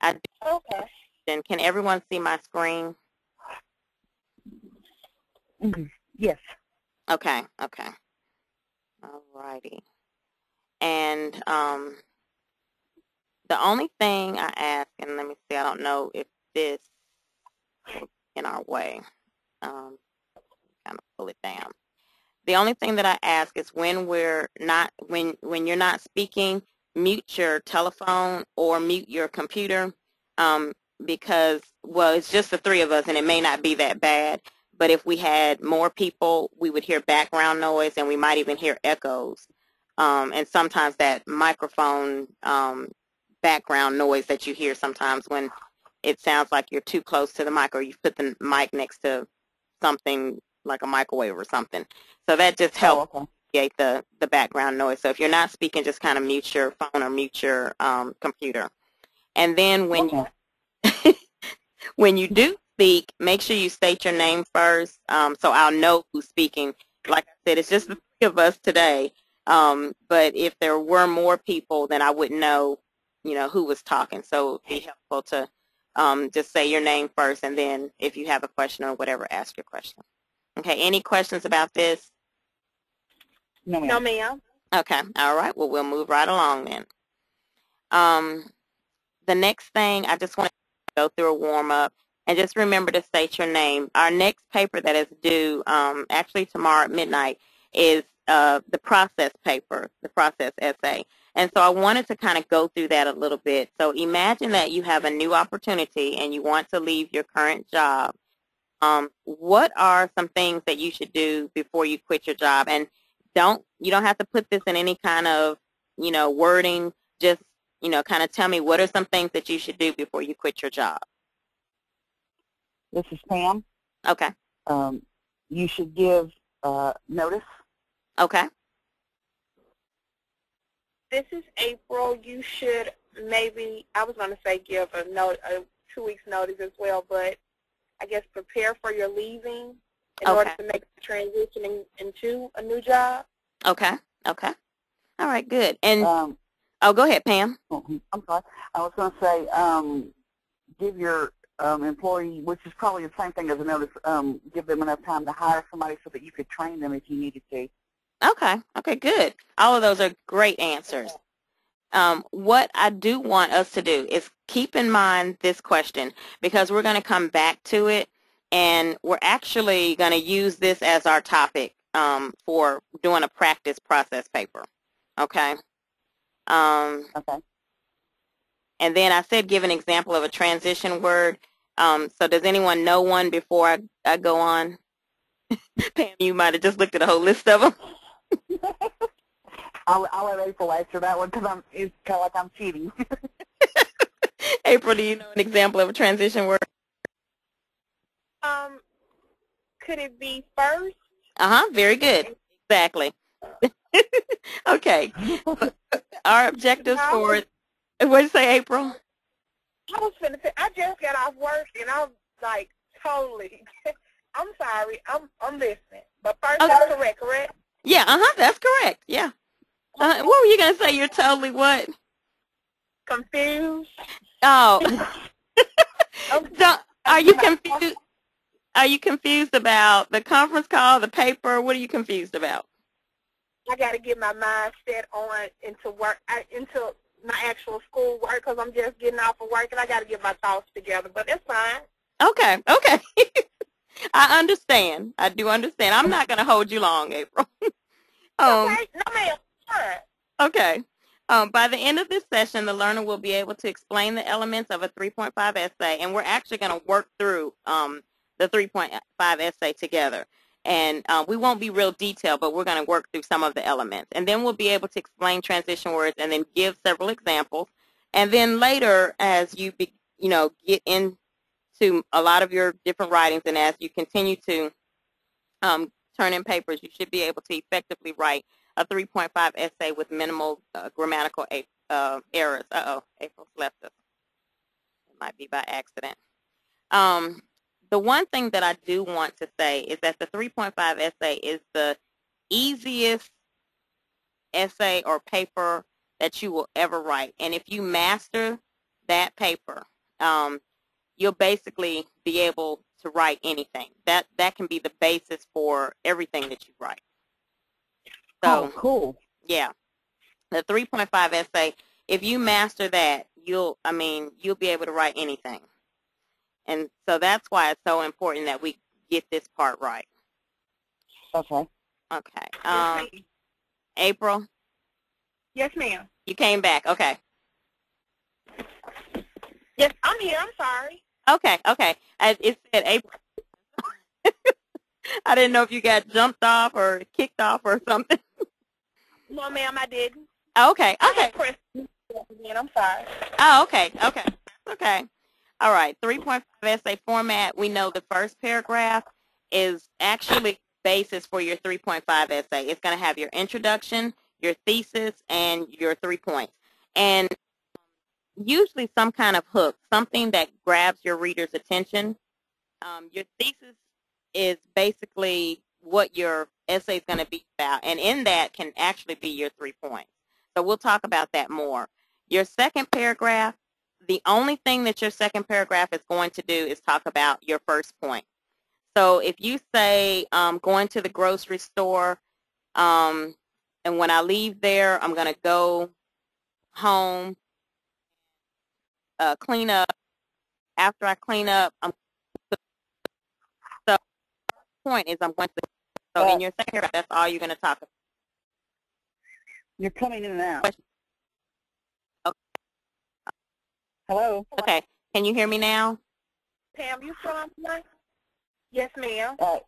I do. Okay. Then can everyone see my screen? Yes. Okay, okay. All righty. And the only thing I ask, and let me see, I don't know if this will be in our way. Kind of pull it down. The only thing that I ask is when you're not speaking, mute your telephone or mute your computer, um, because, well, it's just the three of us and it may not be that bad. But if we had more people, we would hear background noise and we might even hear echoes. And sometimes that microphone background noise that you hear sometimes when it sounds like you're too close to the mic or you put the mic next to something like a microwave or something. So that just helps create the background noise. So if you're not speaking, just kind of mute your phone or mute your computer. And then when you do speak, make sure you state your name first, so I'll know who's speaking. Like I said, it's just the three of us today. But if there were more people, then I wouldn't know, who was talking. So it'd be helpful to just say your name first, and then if you have a question or whatever, ask your question. Okay, any questions about this? No, ma'am. No, ma'am. Okay, all right. Well, we'll move right along then. The next thing, I just want to go through a warm-up, and just remember to state your name. Our next paper that is due actually tomorrow at midnight is the process paper, the process essay. And so I wanted to kind of go through that a little bit. So imagine that you have a new opportunity and you want to leave your current job. What are some things that you should do before you quit your job? And you don't have to put this in any kind of, wording. Just, kind of tell me what are some things that you should do before you quit your job. This is Pam. Okay. You should give notice. Okay. This is April. You should maybe, I was going to say give a 2 weeks notice as well, but I guess prepare for your leaving in order to make the transition into a new job. Okay. Okay. All right, good. And go ahead, Pam. I'm sorry. I was going to say give your employee, which is probably the same thing as a notice, give them enough time to hire somebody so that you could train them if you needed to. Okay. Okay, good. All of those are great answers. What I do want us to do is keep in mind this question, because we're going to come back to it, and we're actually going to use this as our topic for doing a practice process paper. Okay? Okay. And then I said give an example of a transition word. So does anyone know one before I go on? Pam, you might have just looked at a whole list of them. I'll let April answer that one because it's kind of like I'm cheating. April, do you know an example of a transition word? Could it be first? Very good. Exactly. Okay. Our objectives for it. What did you say, April? I was finna say, I just got off work and I'm like totally. I'm sorry. I'm listening. But first, that's correct? Yeah. That's correct. Yeah. What were you gonna say? You're totally what? Confused. Oh. Are you confused? Are you confused about the conference call, the paper? What are you confused about? I got to get my mind set on into work, into my actual school work, because I'm just getting off of work and I got to get my thoughts together. But it's fine. Okay. I understand. I do understand. I'm not going to hold you long, April. Okay. No, ma'am. Okay. By the end of this session, the learner will be able to explain the elements of a 3.5 essay, and we're actually going to work through the 3.5 essay together. And we won't be real detailed, but we're going to work through some of the elements. And then we'll be able to explain transition words and then give several examples. And then later, as you get into a lot of your different writings, and as you continue to turn in papers, you should be able to effectively write a 3.5 essay with minimal grammatical errors. April's left us. It might be by accident. The one thing that I do want to say is that the 3.5 essay is the easiest essay or paper that you will ever write. And if you master that paper, you'll basically be able to write anything. That can be the basis for everything that you write. So, oh, cool. Yeah, the 3.5 essay, if you master that, you'll be able to write anything. And so that's why it's so important that we get this part right. Okay. Okay. Yes, ma'am. April? Yes, ma'am. You came back. Okay. Yes, I'm here. I'm sorry. Okay. It said April. I didn't know if you got jumped off or kicked off or something. No, ma'am, I didn't. Okay. I had pressed again. I'm sorry. Oh, okay. Okay. All right. 3.5 essay format. We know the first paragraph is actually basis for your 3.5 essay. It's going to have your introduction, your thesis, and your 3 points. And usually some kind of hook, something that grabs your reader's attention. Your thesis is basically what your essay is going to be about, and in that can actually be your 3 points. So we'll talk about that more. Your second paragraph, the only thing that your second paragraph is going to do is talk about your first point. So if you say going to the grocery store, and when I leave there, I'm going to go home, clean up. After I clean up, so the point is I'm going to, so in your second paragraph, that's all you're going to talk about. You're coming in and out. Hello? Okay. Can you hear me now? Pam, you still on tonight? Yes, ma'am. Okay.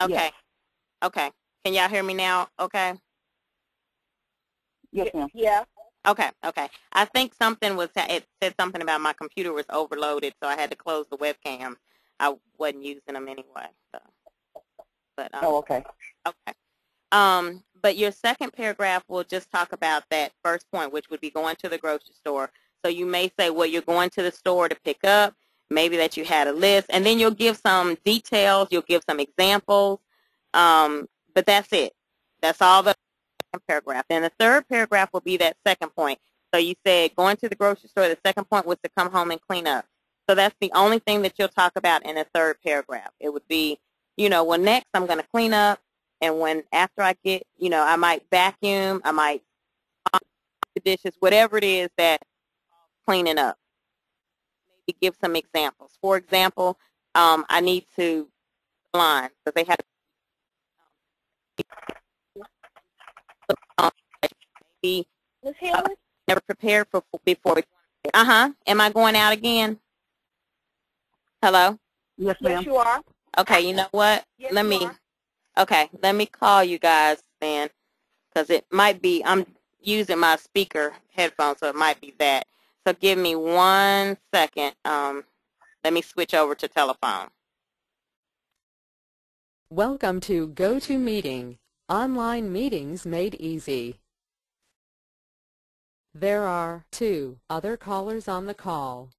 Yes. Okay. Can y'all hear me now? Okay. Yes, ma'am. Yeah. Okay. I think something was, it said something about my computer was overloaded, so I had to close the webcam. I wasn't using them anyway. So. But, Oh, okay. Okay. But your second paragraph will just talk about that first point, which would be going to the grocery store. So you may say, well, you're going to the store to pick up, maybe that you had a list, and then you'll give some details, you'll give some examples, but that's it. That's all the second paragraph. Then the third paragraph will be that second point. So you said going to the grocery store, the second point was to come home and clean up. So that's the only thing that you'll talk about in the third paragraph. It would be, well, next I'm going to clean up, and after I get, I might vacuum, I might wash the dishes, whatever it is that cleaning up. Maybe give some examples. For example, I need to line because they had maybe Ms. Hillis? never prepared for before. Am I going out again? Hello? Yes, ma'am. Yes, you are. Okay, you know what? Yes, let me call you guys then, because it might be, I'm using my speaker headphones, so it might be that. So give me 1 second. Let me switch over to telephone. Welcome to GoToMeeting, online meetings made easy. There are 2 other callers on the call.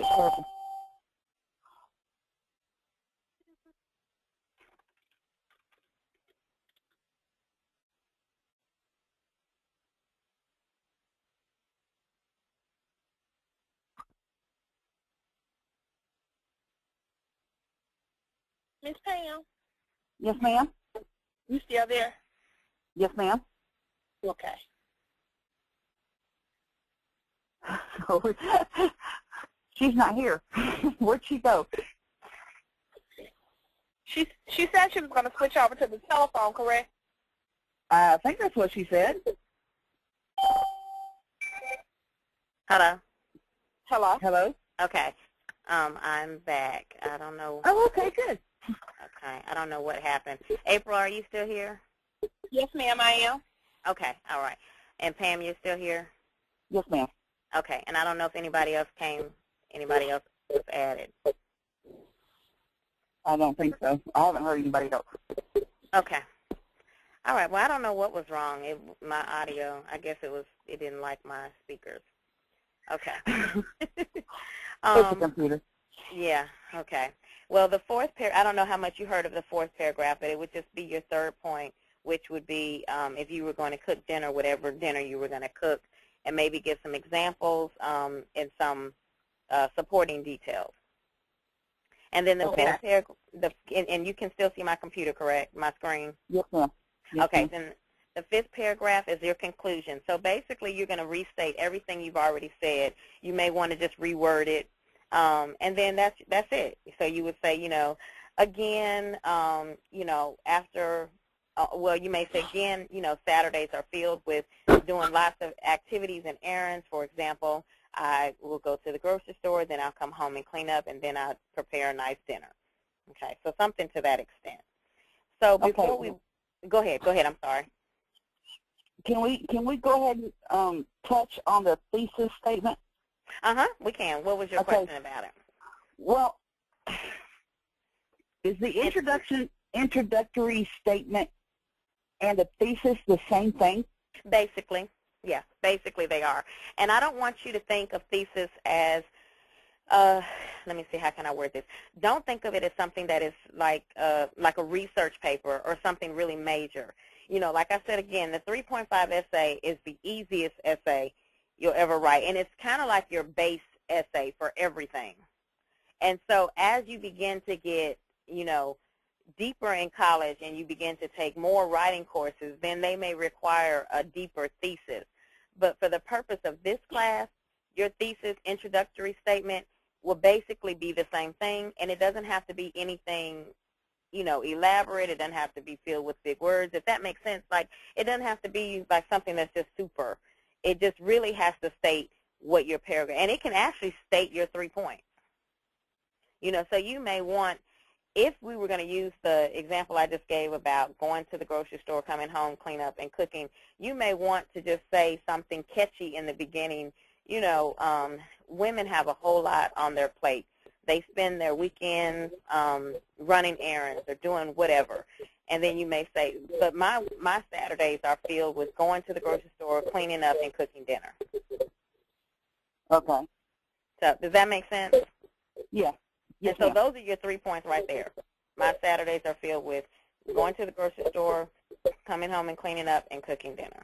Miss Pam, Yes, ma'am. you still there? Yes, ma'am. Okay. She's not here. Where'd she go? She said she was going to switch over to the telephone, correct? I think that's what she said. Hello? Hello? Hello? Okay. I'm back. I don't know. Oh, okay, good. Okay. I don't know what happened. April, are you still here? Yes, ma'am, I am. Okay. All right. And Pam, you're still here? Yes, ma'am. Okay. And I don't know if anybody else was added. I don't think so. I haven't heard anybody else. Okay. All right. Well, I don't know what was wrong. My audio, I guess it didn't like my speakers. Okay. It's the computer. Yeah. Okay. Well, the fourth I don't know how much you heard of the fourth paragraph, but it would just be your third point, which would be if you were going to cook dinner, whatever dinner you were going to cook, and maybe give some examples and some supporting details. And then the Okay. fifth paragraph, and you can still see my computer, correct? My screen? Yes, ma'am. Yes, Okay, ma'am. then the fifth paragraph is your conclusion. So basically you're going to restate everything you've already said. You may want to just reword it, and then that's it. So you would say, again, after, well, you may say again, Saturdays are filled with doing lots of activities and errands. For example, I will go to the grocery store, then I'll come home and clean up, and then I'll prepare a nice dinner. Okay, so something to that extent. So before we go ahead, I'm sorry. Can we go ahead and touch on the thesis statement? We can. What was your question about it? Well, is the introductory statement and the thesis the same thing? Basically, yeah. Basically, they are. And I don't want you to think of thesis as, let me see, how can I word this? Don't think of it as something that is like a research paper or something really major. Like I said again, the 3.5 essay is the easiest essay you'll ever write, and it's kind of like your base essay for everything. And so as you begin to get, deeper in college and you begin to take more writing courses, then they may require a deeper thesis. But for the purpose of this class, your thesis introductory statement will basically be the same thing, and it doesn't have to be anything, elaborate. It doesn't have to be filled with big words, if that makes sense. Like, it doesn't have to be like something that's just super. It just really has to state what your paragraph, and it can actually state your 3 points. So you may want, if we were going to use the example I just gave about going to the grocery store, coming home, clean up, and cooking, you may want to just say something catchy in the beginning. Women have a whole lot on their plate. They spend their weekends running errands or doing whatever. And then you may say, but my Saturdays are filled with going to the grocery store, cleaning up, and cooking dinner. Okay. So does that make sense? Yeah. Yes, and so ma'am. those are your 3 points right there. My Saturdays are filled with going to the grocery store, coming home and cleaning up, and cooking dinner.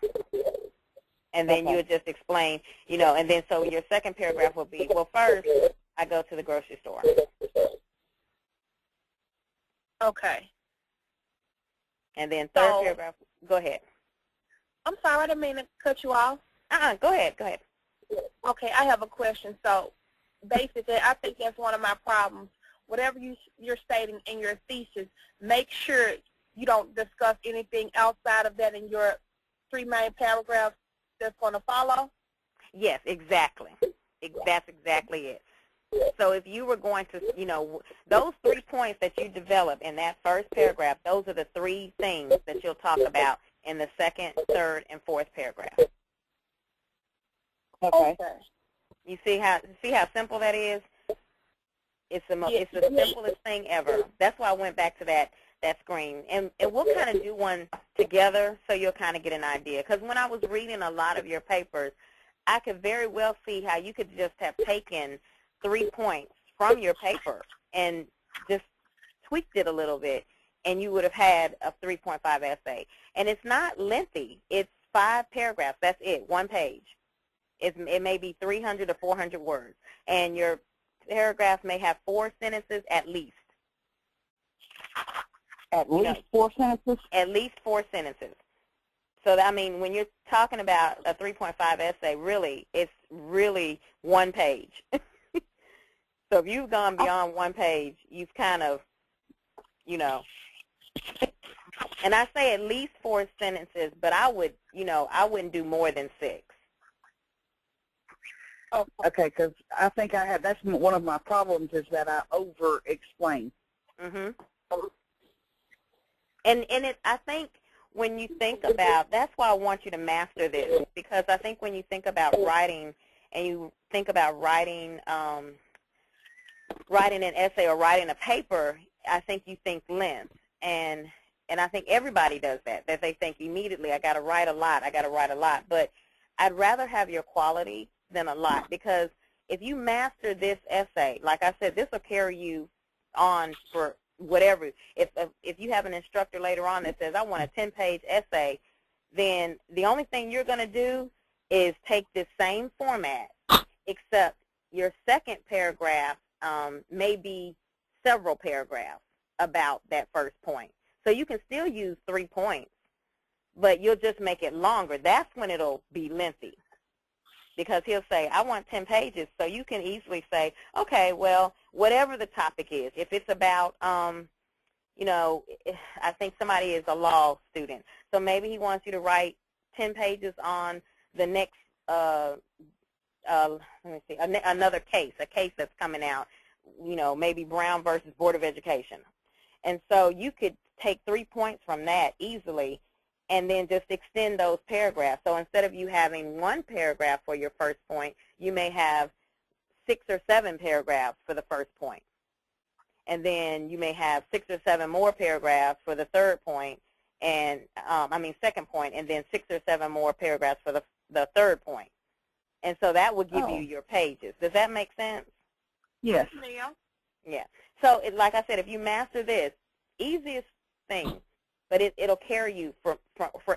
And then you would just explain, and then so your second paragraph will be, well, first, I go to the grocery store. Okay. And then third paragraph, go ahead. I'm sorry, I didn't mean to cut you off. Go ahead. Okay, I have a question. So basically, I think that's one of my problems. Whatever you're stating in your thesis, make sure you don't discuss anything outside of that in your 3 main paragraphs that's going to follow. Yes, exactly. That's exactly it. So if you were going to, those 3 points that you develop in that first paragraph, those are the 3 things that you'll talk about in the second, third, and fourth paragraph. Okay. You see how simple that is? It's the simplest thing ever. That's why I went back to that screen. And we'll kind of do one together so you'll kind of get an idea. Because when I was reading a lot of your papers, I could very well see how you could just have taken 3 points from your paper and just tweaked it a little bit, and you would have had a 3.5 essay. And it's not lengthy. It's 5 paragraphs. That's it, 1 page. It may be 300 or 400 words. And your paragraph may have 4 sentences at least. At least 4 sentences? At least 4 sentences. So, I mean, when you're talking about a 3.5 essay, really, it's really 1 page. So if you've gone beyond 1 page, you've kind of, and I say at least 4 sentences, but I wouldn't do more than 6. Oh, okay, because I think that's one of my problems is that I over-explain. And I think when you think about, that's why I want you to master this, because I think when you think about writing and you think about writing an essay or writing a paper, I think you think length. And I think everybody does that they think immediately, I got to write a lot. But I'd rather have your quality than a lot, because if you master this essay, like I said, this will carry you on for whatever. If you have an instructor later on that says, I want a 10-page essay, then the only thing you're going to do is take this same format, except your second paragraph may be several paragraphs about that first point. So you can still use 3 points, but you'll just make it longer. That's when it'll be lengthy, because he'll say, I want 10 pages. So you can easily say, okay, well, whatever the topic is, if it's about, you know, I think somebody is a law student, so maybe he wants you to write 10 pages on the next, let me see, another case, a case that's coming out, you know, maybe Brown versus Board of Education. And so you could take 3 points from that easily and then just extend those paragraphs. So instead of you having 1 paragraph for your first point, you may have 6 or 7 paragraphs for the first point. And then you may have 6 or 7 more paragraphs for the third point, and second point, and then 6 or 7 more paragraphs for the third point. And so that will give you your pages. Does that make sense? Yes. Yeah. So like I said, if you master this, easiest thing, but it'll carry you for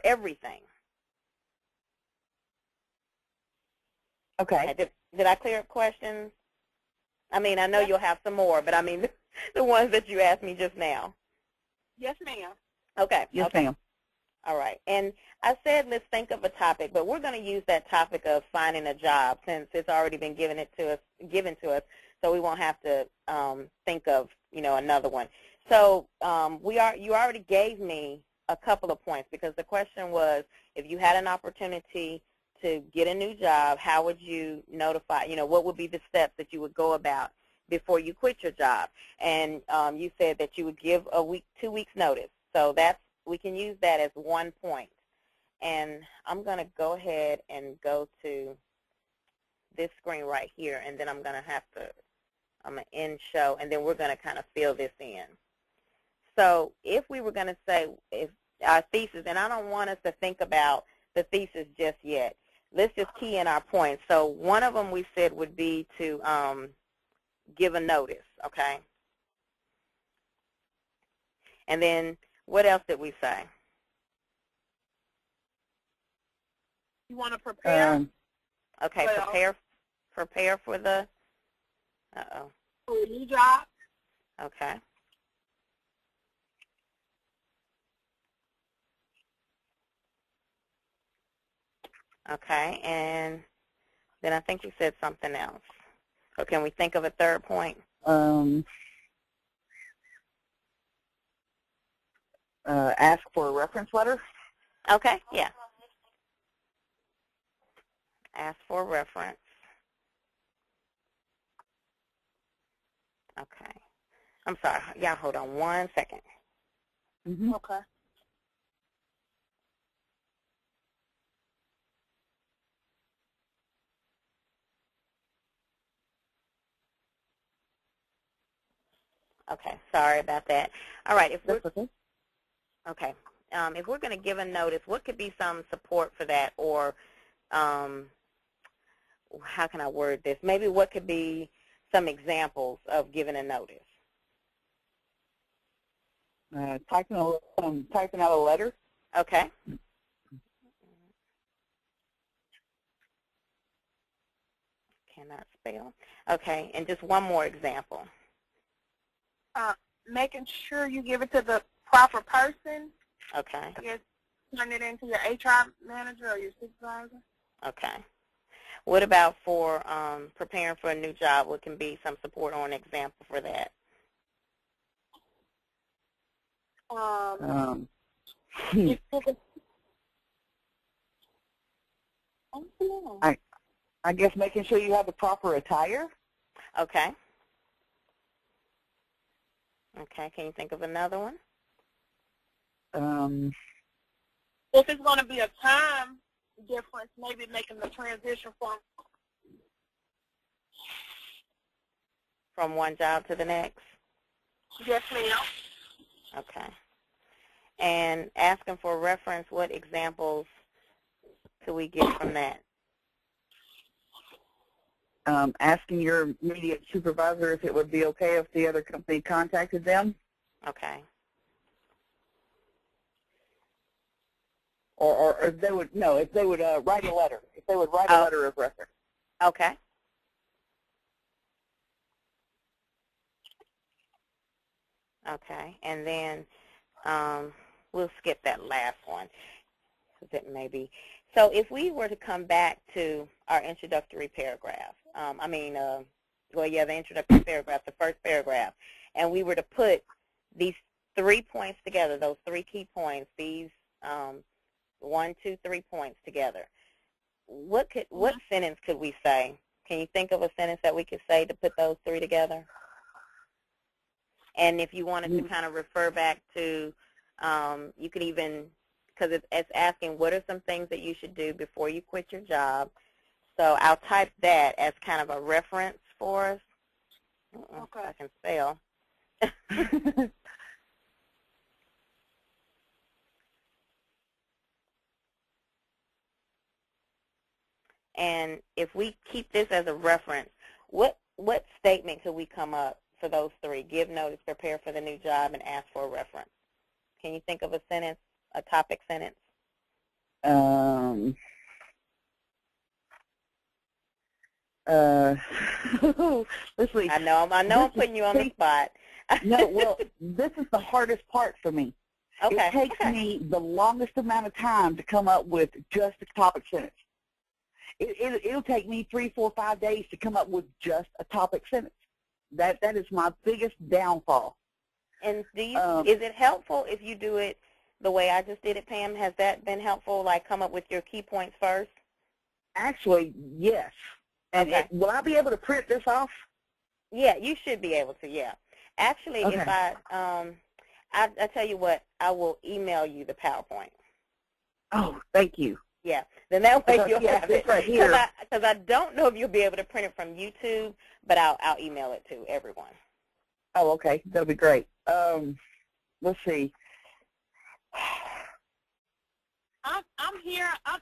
everything. Okay. Did I clear up questions? I mean, I know you'll have some more, but I mean the ones that you asked me just now. Yes, ma'am. Okay. Yes, okay. ma'am. All right. And I said let's think of a topic, but we're going to use that topic of finding a job since it's already been given to us, so we won't have to think of, you know, another one. So you already gave me a couple of points, because the question was, if you had an opportunity to get a new job, how would you notify, you know, what would be the steps that you would go about before you quit your job? And you said that you would give 2 weeks notice. So we can use that as 1 point. And I'm going to go ahead and go to this screen right here, and then I'm going to end show, and then we're going to kind of fill this in. So if we were going to say, if our thesis, and I don't want us to think about the thesis just yet. Let's just key in our points. So one of them we said would be to give a notice, okay? And then what else did we say? You want to prepare? Okay, well, prepare for the, for a new job. Okay. Okay, and then I think you said something else. So can we think of a third point? Ask for a reference letter. Okay, yeah. Ask for a reference. Okay. I'm sorry. Y'all hold on 1 second. Mm-hmm. Okay. Okay, sorry about that. All right, That's okay. Okay. If we're going to give a notice, what could be some support for that, or how can I word this? Maybe what could be some examples of giving a notice? Typing out a letter. Okay. Cannot spell. Okay, and just one more example. Making sure you give it to the proper person. Okay. I guess turn it into your HR manager or your supervisor. Okay. What about for preparing for a new job? What can be some support or an example for that? I guess making sure you have the proper attire. Okay. Okay, can you think of another one? If it's going to be a time difference, maybe making the transition from one job to the next? Yes, ma'am. Okay. And asking for reference, what examples could we get from that? Asking your immediate supervisor if it would be okay if the other company contacted them. Okay. Or if they would write a letter. If they would write a letter of reference. Okay. Okay, and then we'll skip that last one because it may be. So if we were to come back to our introductory paragraph, the introductory paragraph, the first paragraph, and we were to put these 3 points together, those 3 key points, these 1, 2, 3 points together, what sentence could we say? Can you think of a sentence that we could say to put those 3 together? And if you wanted to kind of refer back to, you could even, because it's asking what are some things that you should do before you quit your job. So I'll type that as kind of a reference for us. Okay. If I can spell. And if we keep this as a reference, what statement could we come up for those 3? Give notice, prepare for the new job, and ask for a reference. Can you think of a sentence, a topic sentence? Let's see. I know I'm putting you on the spot. No, well, this is the hardest part for me. Okay. It takes me the longest amount of time to come up with just a topic sentence. It'll take me 3, 4, 5 days to come up with just a topic sentence. That is my biggest downfall. And do you is it helpful if you do it the way I just did it, Pam? Has that been helpful, like come up with your key points first? Actually, yes. And okay. Will I be able to print this off? Yeah, you should be able to, yeah. Actually, okay. If I tell you what, I will email you the PowerPoint. Oh, thank you. Yeah, then that way you'll have it. Right here. Because I don't know if you'll be able to print it from YouTube, but I'll email it to everyone. Oh, okay. That'll be great. Let's see. I'm here. I'm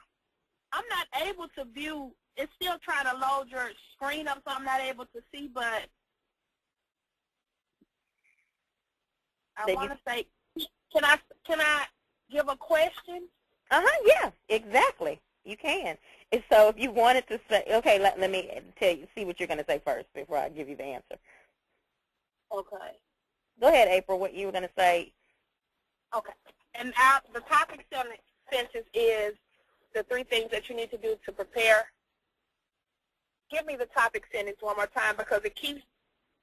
not able to view. It's still trying to load your screen up, so I'm not able to see. But I want to say, can I give a question? Yeah, exactly. You can. And so if you wanted to say, okay, let me see what you're going to say first before I give you the answer. Okay. Go ahead, April, what you were going to say. Okay. And the topic sentence is the 3 things that you need to do to prepare. Give me the topic sentence one more time because it keeps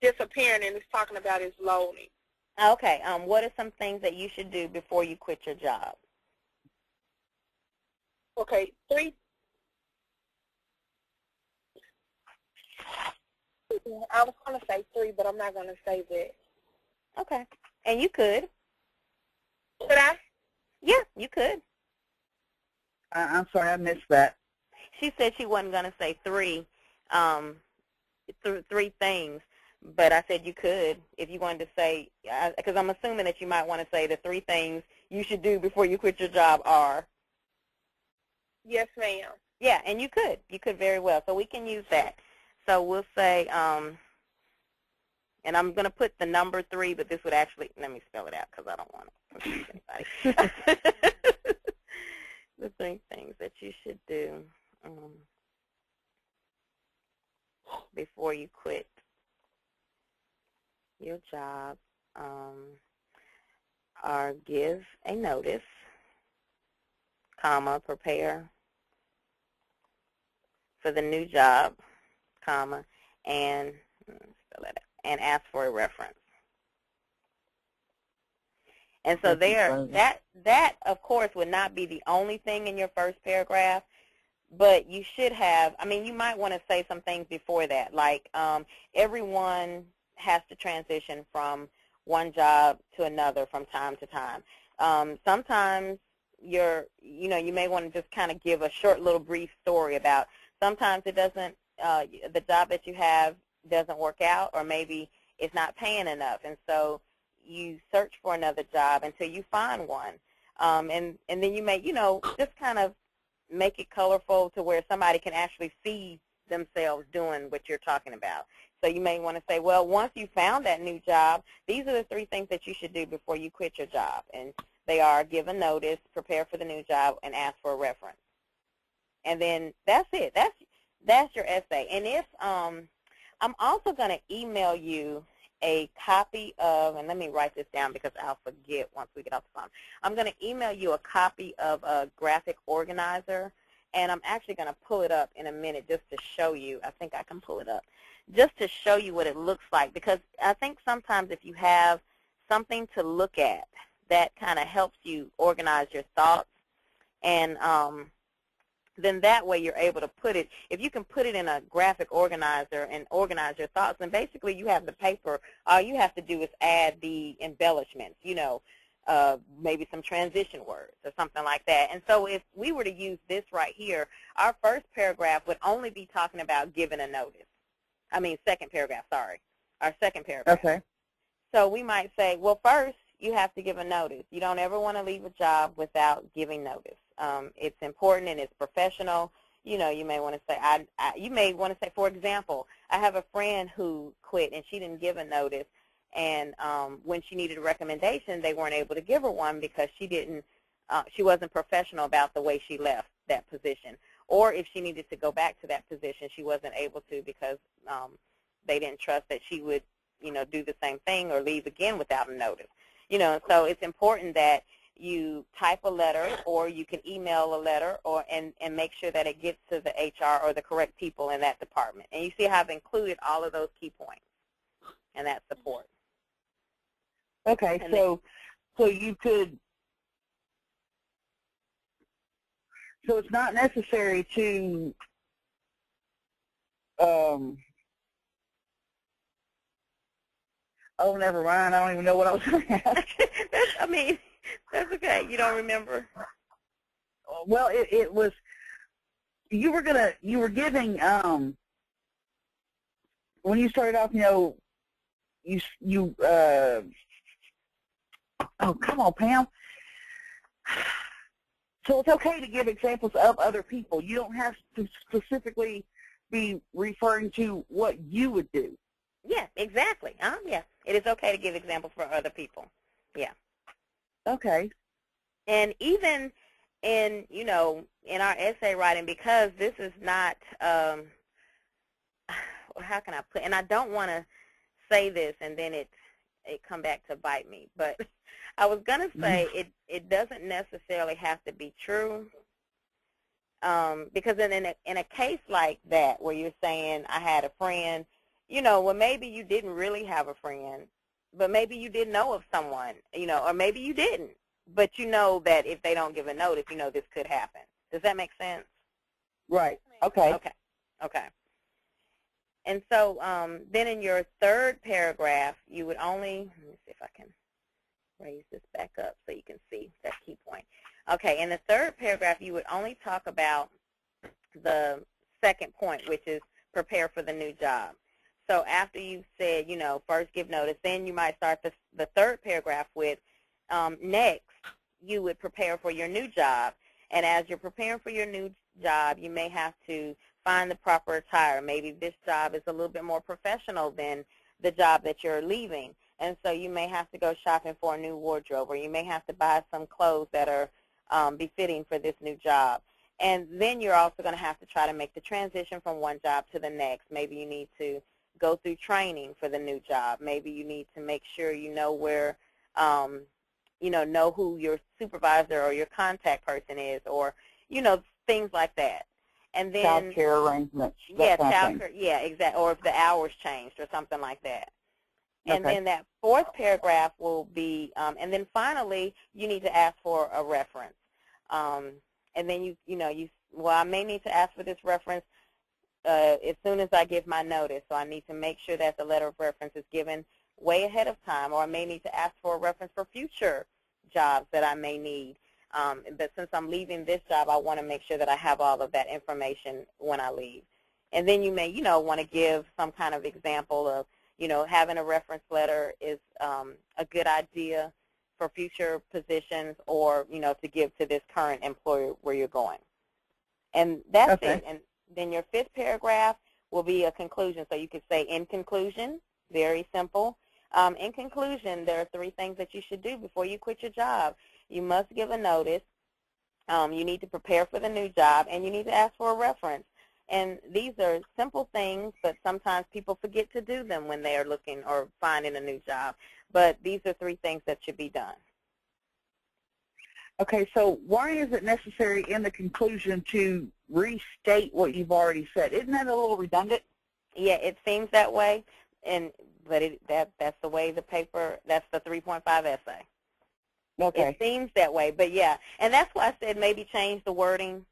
disappearing and it's talking about its loading. Okay. What are some things that you should do before you quit your job? Okay, 3. I was going to say 3, but I'm not going to say that. Okay. And you could. Could I? Yeah, you could. I'm sorry, I missed that. She said she wasn't going to say 3, 3 things, but I said you could if you wanted to say, because I'm assuming that you might want to say the 3 things you should do before you quit your job are. Yes, ma'am. Yeah, and you could. You could very well. So we can use that. So we'll say, and I'm going to put the number 3, but this would actually, let me spell it out because I don't want to confuse anybody. The 3 things that you should do before you quit your job are give a notice, comma, prepare for the new job, comma, and ask for a reference. And so that of course would not be the only thing in your first paragraph, but you should have, I mean, you might want to say some things before that, like everyone has to transition from one job to another from time to time. Sometimes you may want to just kind of give a short little brief story about sometimes it doesn't, the job that you have doesn't work out, or maybe it's not paying enough, and so you search for another job until you find one. And then you may, just kind of make it colorful to where somebody can actually see themselves doing what you're talking about. So you may want to say, well, once you found that new job, these are the 3 things that you should do before you quit your job. And they are give a notice, prepare for the new job, and ask for a reference. And then that's it. That's your essay. And if I'm also going to email you a copy of, and let me write this down because I'll forget once we get off the phone. I'm going to email you a copy of a graphic organizer, and I'm actually going to pull it up in a minute just to show you. I think I can pull it up just to show you what it looks like, because I think sometimes if you have something to look at, that kind of helps you organize your thoughts, and then that way you're able to put it, if you can put it in a graphic organizer and organize your thoughts, then basically you have the paper. All you have to do is add the embellishments, you know, maybe some transition words or something like that. And so if we were to use this right here, our first paragraph would only be talking about giving a notice. I mean, second paragraph, sorry. Our second paragraph. Okay. So we might say, well, first, you have to give a notice. You don't ever want to leave a job without giving notice. It's important and it's professional. You know, you may want to say, you may want to say, for example, I have a friend who quit and she didn't give a notice, and when she needed a recommendation, they weren't able to give her one because she wasn't professional about the way she left that position. Or if she needed to go back to that position, she wasn't able to because they didn't trust that she would, you know, do the same thing or leave again without a notice. You know, so it's important that you type a letter, or you can email a letter, and make sure that it gets to the HR or the correct people in that department. And you see how I've included all of those key points, and that's support. Okay, And so you could, so it's not necessary to oh, never mind. I don't even know what I was going to ask. I mean, that's okay. You don't remember? Well, it was, you were giving, when you started off, you know, oh, come on, Pam. So it's okay to give examples of other people. You don't have to specifically be referring to what you would do. Yeah, exactly. Yeah, it is okay to give examples for other people. Yeah. Okay. And even in, you know, in our essay writing, because this is not, how can I put, and I don't want to say this and then it come back to bite me, but I was going to say it doesn't necessarily have to be true, because in a case like that where you're saying I had a friend, you know, well, maybe you didn't really have a friend, but maybe you did know of someone, you know, or maybe you didn't, but you know that if they don't give a notice, you know this could happen. Does that make sense? Right. Okay. Okay. Okay. And so then in your third paragraph, you would only, let me see if I can raise this back up so you can see that key point. Okay, in the third paragraph, you would only talk about the second point, which is prepare for the new job. So after you've said, you know, first give notice, then you might start the third paragraph with, next, you would prepare for your new job. And as you're preparing for your new job, you may have to find the proper attire. Maybe this job is a little bit more professional than the job that you're leaving. And so you may have to go shopping for a new wardrobe, or you may have to buy some clothes that are befitting for this new job. And then you're also going to have to try to make the transition from one job to the next. Maybe you need to go through training for the new job. Maybe you need to make sure you know where, you know who your supervisor or your contact person is, or, you know, things like that. And then child care arrangements. Yeah, child care. Yeah, exactly. Or if the hours changed or something like that. And Okay. then that fourth paragraph will be, and then finally, you need to ask for a reference. And then well, I may need to ask for this reference as soon as I give my notice. So I need to make sure that the letter of reference is given way ahead of time, or I may need to ask for a reference for future jobs that I may need. But since I'm leaving this job, I want to make sure that I have all of that information when I leave. And then you may, want to give some kind of example of, having a reference letter is a good idea for future positions, or, to give to this current employer where you're going. And that's it. And then your fifth paragraph will be a conclusion. So you could say, in conclusion, very simple. In conclusion, there are 3 things that you should do before you quit your job. You must give a notice. You need to prepare for the new job, and you need to ask for a reference. And these are simple things, but sometimes people forget to do them when they are looking or finding a new job. But these are 3 things that should be done. Okay, so why is it necessary in the conclusion to restate what you've already said? Isn't that a little redundant? Yeah, it seems that way, but that's the way the paper, that's the 3.5 essay. Okay. It seems that way, but yeah, and that's why I said maybe change the wording,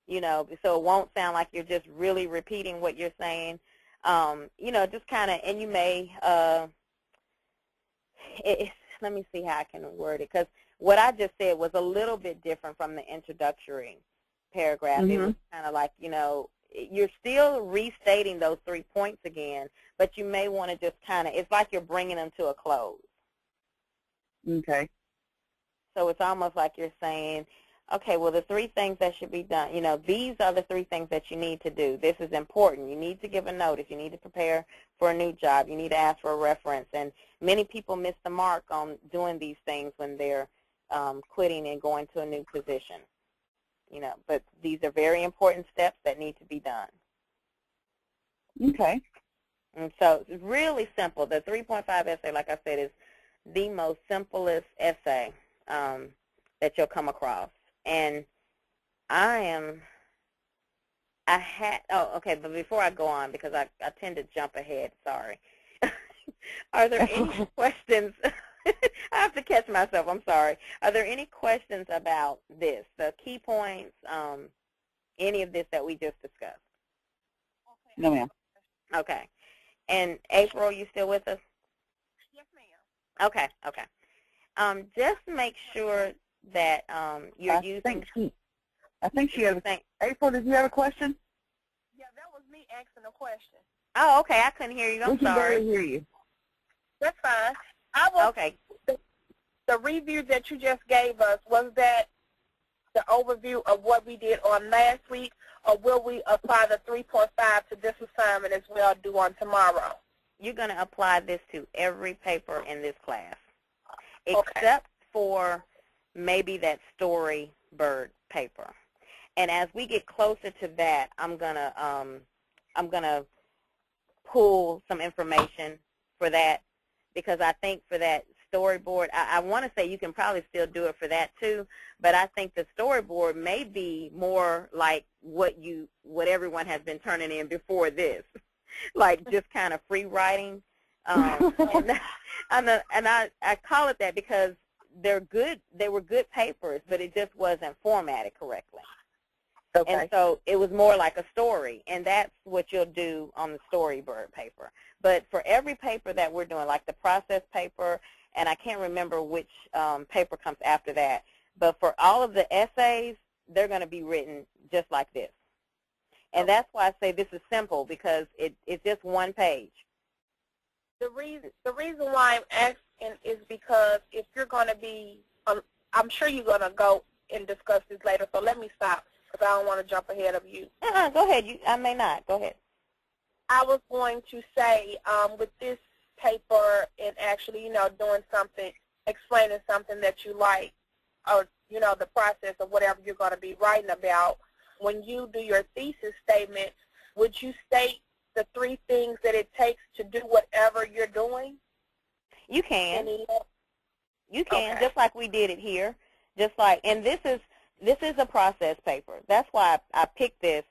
you know, so it won't sound like you're just really repeating what you're saying. You know, just kind of, and you may, let me see how I can word it, because what I just said was a little bit different from the introductory paragraph. Mm-hmm. It was kind of like, you know, you're still restating those 3 points again, but you may want to just kind of, it's like you're bringing them to a close. Okay. So it's almost like you're saying, okay, well, the 3 things that should be done, you know, these are the 3 things that you need to do. This is important. You need to give a notice. You need to prepare for a new job. You need to ask for a reference. And many people miss the mark on doing these things when they're quitting and going to a new position. You know, but these are very important steps that need to be done. Okay. And so it's really simple. The 3.5 essay, like I said, is the most simplest essay that you'll come across. And oh, okay, but before I go on, because I tend to jump ahead, sorry. Are there any questions? I have to catch myself, I'm sorry. Are there any questions about this, the key points, any of this that we just discussed? No, ma'am. Okay. And April, you still with us? Yes, ma'am. Okay, okay. Just make sure that you're using. I think she has. April, did you have a question? Yeah, that was me asking a question. Oh, okay. I couldn't hear you. I'm we can sorry. barely hear you. That's fine. I was, okay. The review that you just gave us, was that the overview of what we did on last week, or will we apply the 3.5 to this assignment as well due on tomorrow? You're going to apply this to every paper in this class, Okay. except for maybe that Storybird paper. And as we get closer to that, I'm gonna pull some information for that, because I think for that storyboard, I want to say you can probably still do it for that too, but I think the storyboard may be more like what everyone has been turning in before this, like just kind of free writing. And I call it that because they're good. They were good papers, but it just wasn't formatted correctly. Okay. And so it was more like a story, and that's what you'll do on the Storybird paper. But for every paper that we're doing, like the process paper, and I can't remember which paper comes after that, but for all of the essays, they're going to be written just like this. And that's why I say this is simple, because it's just one page. The reason why I'm asking is because if you're going to be, I'm sure you're going to go and discuss this later, so let me stop, because I don't want to jump ahead of you. Go ahead. I may not. Go ahead. I was going to say, with this paper and actually, doing something, explaining something that you like, or, the process of whatever you're going to be writing about, when you do your thesis statement, would you state the 3 things that it takes to do whatever you're doing? You can. You can, Okay. just like we did it here. Just like, and this is a process paper. That's why I picked this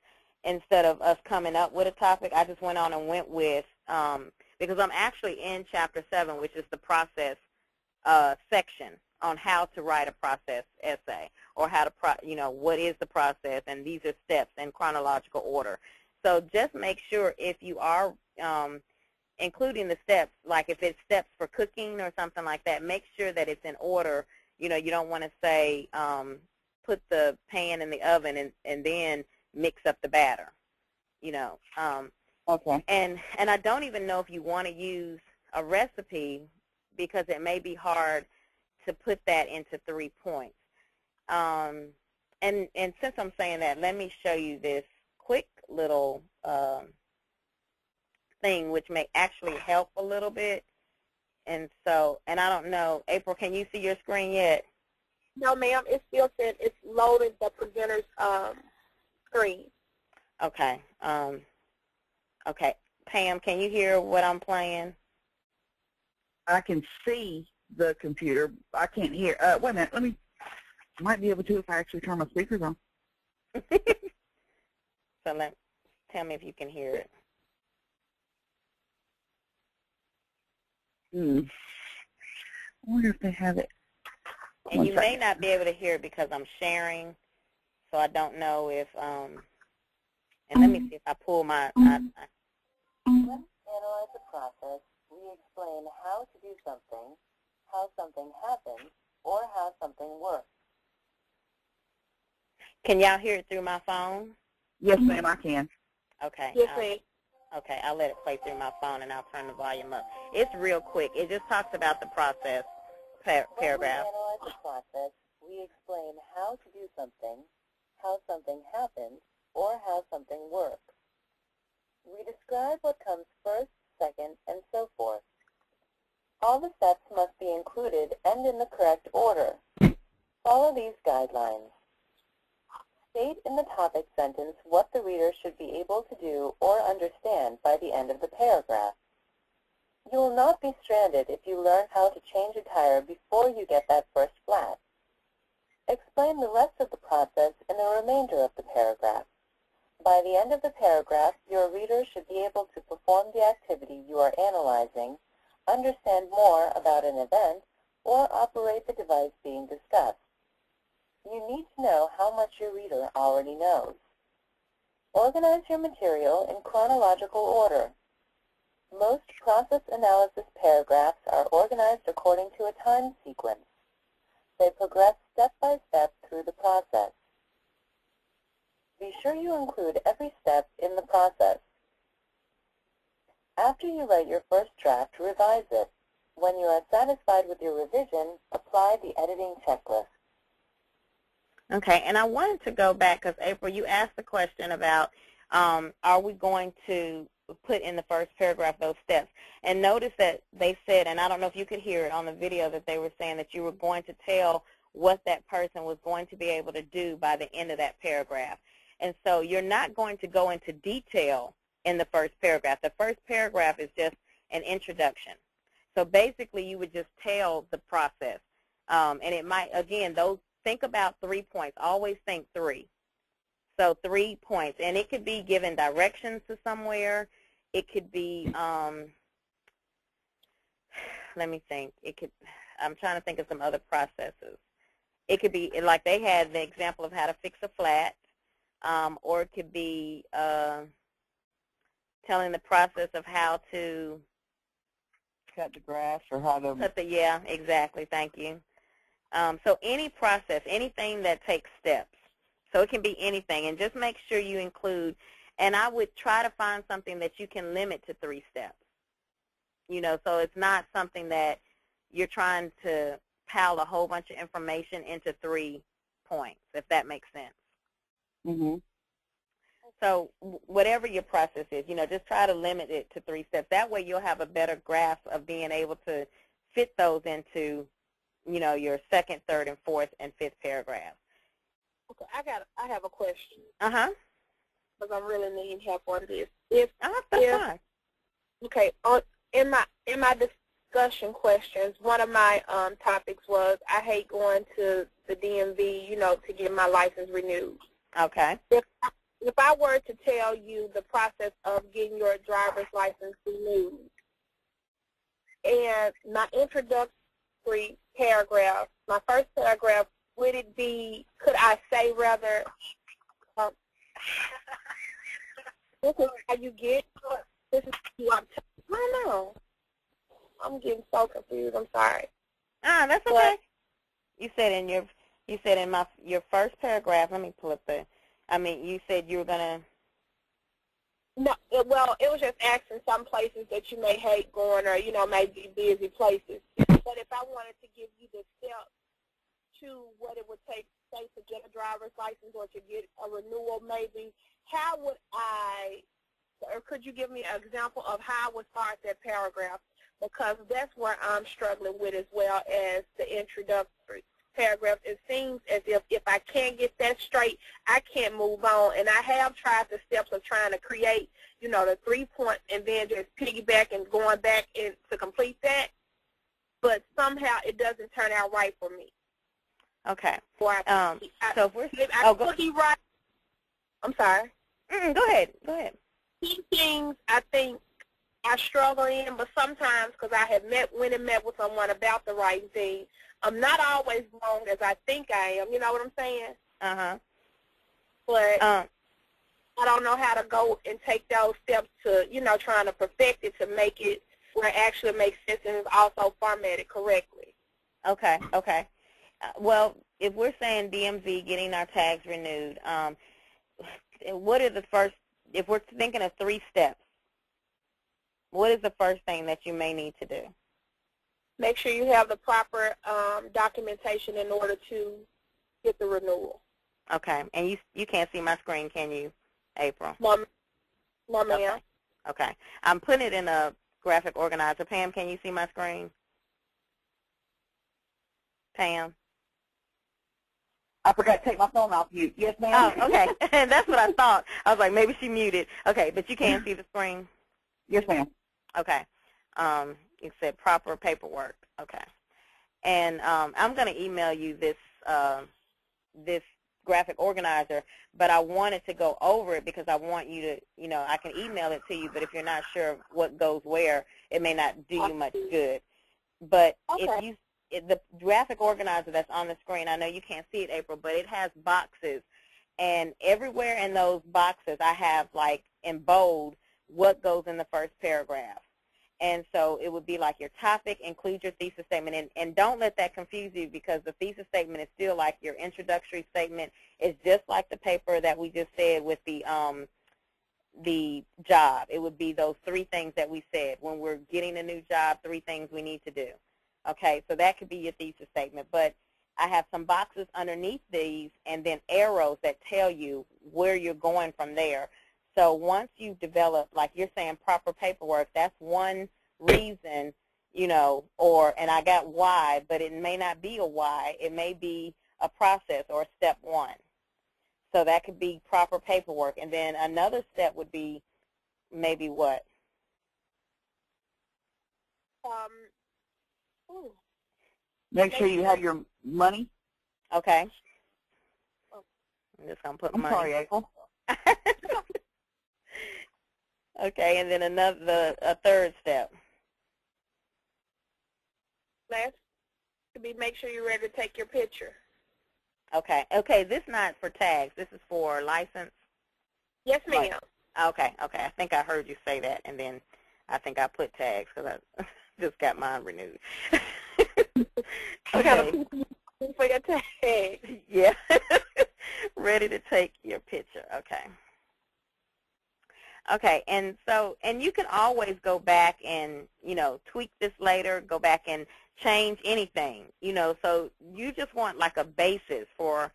instead of us coming up with a topic. I just went on and went with, because I'm actually in Chapter 7, which is the process section on how to write a process essay, or how to, what is the process, and these are steps in chronological order. So just make sure if you are including the steps, like if it's steps for cooking or something like that, make sure that it's in order. You don't want to say put the pan in the oven and then mix up the batter. Okay. And I don't even know if you want to use a recipe, because it may be hard to put that into 3 points. And since I'm saying that, let me show you this quick little thing, which may actually help a little bit. And I don't know, April, can you see your screen yet? No, ma'am. It still said it's loaded the presenter's screen. Okay. Okay. Pam, can you hear what I'm playing? I can see the computer. I can't hear. Wait a minute. I might be able to if I actually turn my speakers on. So tell me if you can hear it. I wonder if they have it. And you may not be able to hear it because I'm sharing, so I don't know if, and let me see if I pull my, Let's analyze the process. We explain how to do something, how something happens, or how something works. Can y'all hear it through my phone? Yes, ma'am, I can. Okay. Yes, ma'am. Okay, I'll let it play through my phone, and I'll turn the volume up. It's real quick. It just talks about the process paragraph. When we analyze the process, we explain how to do something, how something happens, or how something works. We describe what comes first, second, and so forth. All the steps must be included and in the correct order. Follow these guidelines. State in the topic sentence what the reader should be able to do or understand by the end of the paragraph. You will not be stranded if you learn how to change a tire before you get that first flat. Explain the rest of the process in the remainder of the paragraph. By the end of the paragraph, your reader should be able to perform the activity you are analyzing, understand more about an event, or operate the device being discussed. You need to know how much your reader already knows. Organize your material in chronological order. Most process analysis paragraphs are organized according to a time sequence. They progress step by step through the process. Be sure you include every step in the process. After you write your first draft, revise it. When you are satisfied with your revision, apply the editing checklist. Okay, and I wanted to go back because, April, you asked the question about are we going to put in the first paragraph those steps. And notice that they said, and I don't know if you could hear it on the video, that they were saying that you were going to tell what that person was going to be able to do by the end of that paragraph. And so you're not going to go into detail in the first paragraph. The first paragraph is just an introduction. So basically you would just tell the process. And it might, again, think about 3 points. Always think 3. So 3 points. And it could be given directions to somewhere. It could be, let me think. I'm trying to think of some other processes. It could be, like they had the example of how to fix a flat, or it could be telling the process of how to Cut the grass or how to... yeah, exactly. Thank you. So any process, anything that takes steps. So it can be anything, and just make sure you include, and I would try to find something that you can limit to 3 steps. You know, so it's not something that you're trying to pile a whole bunch of information into 3 points, if that makes sense. Mm-hmm. So whatever your process is, you know, just try to limit it to 3 steps. That way you'll have a better grasp of being able to fit those into, you know, your second, third, and fourth, and fifth paragraph. Okay, I have a question. Uh-huh. Because I'm really needing help on this. That's fine. Okay, in my discussion questions, one of my topics was I hate going to the DMV, you know, to get my license renewed. Okay. If I were to tell you the process of getting your driver's license renewed, and my introductory paragraph, my first paragraph, would it be, could I say rather, this is how you get, this is who I'm telling, I don't know. I'm getting so confused, I'm sorry. That's okay. You said in your first paragraph, let me pull up you said you were going to. No, well, it was just asking some places that you may hate going, or, you know, may be busy places. But if I wanted to give you the steps to what it would take, say, to get a driver's license or to get a renewal maybe, how would or could you give me an example of how I would start that paragraph? Because that's where I'm struggling with as well as the introductory paragraphs, it seems as if I can't get that straight, I can't move on. And I have tried the steps of trying to create, you know, the 3-point and then just piggyback and going back and to complete that. But somehow it doesn't turn out right for me. Okay. Or so if we're right. I'm sorry. Go ahead. Go ahead. Key things I think I struggle in, but sometimes because I have went and met with someone about the writing thing, I'm not always wrong as I think I am. You know what I'm saying? Uh-huh. But I don't know how to go and take those steps to, you know, trying to perfect it to make it where it actually makes sense and is also formatted correctly. Okay. Okay. Well, if we're saying DMV, getting our tags renewed, what are the first, if we're thinking of 3 steps, what is the first thing that you may need to do? Make sure you have the proper documentation in order to get the renewal. Okay. And you can't see my screen, can you, April? No, ma'am. Okay. Okay. I'm putting it in a graphic organizer. Pam, can you see my screen? Pam? I forgot to take my phone off mute. Yes, ma'am. Oh, okay. That's what I thought. I was like, maybe she muted. Okay, but you can't see the screen? Yes, ma'am. Okay. It said proper paperwork. Okay. And I'm going to email you this this graphic organizer, but I wanted to go over it because I want you to, you know, I can email it to you, but if you're not sure what goes where, it may not do you much good. But okay. The graphic organizer that's on the screen, I know you can't see it, April, but it has boxes. And everywhere in those boxes, I have, like, in bold what goes in the first paragraph. And so it would be like your topic, include your thesis statement. And don't let that confuse you because the thesis statement is still like your introductory statement. It's just like the paper that we just said with the job. It would be those 3 things that we said. When we're getting a new job, 3 things we need to do. Okay, so that could be your thesis statement. But I have some boxes underneath these and then arrows that tell you where you're going from there. So once you've developed, like you're saying, proper paperwork, that's one reason, you know, and I got why, but it may not be a why. It may be a process or step 1. So that could be proper paperwork. And then another step would be maybe what? Make sure you have your money. Okay. I'm just going to put I'm money. sorry, April. Okay, and then a third step. Last to be make sure you're ready to take your picture. Okay. Okay, this is not for tags. This is for license? Yes, ma'am. Okay, okay. I think I heard you say that, and then I think I put tags because I just got mine renewed. Okay. For your tag. Yeah. Ready to take your picture. Okay. Okay, and you can always go back and, you know, tweak this later, go back and change anything, you know, so you just want like a basis for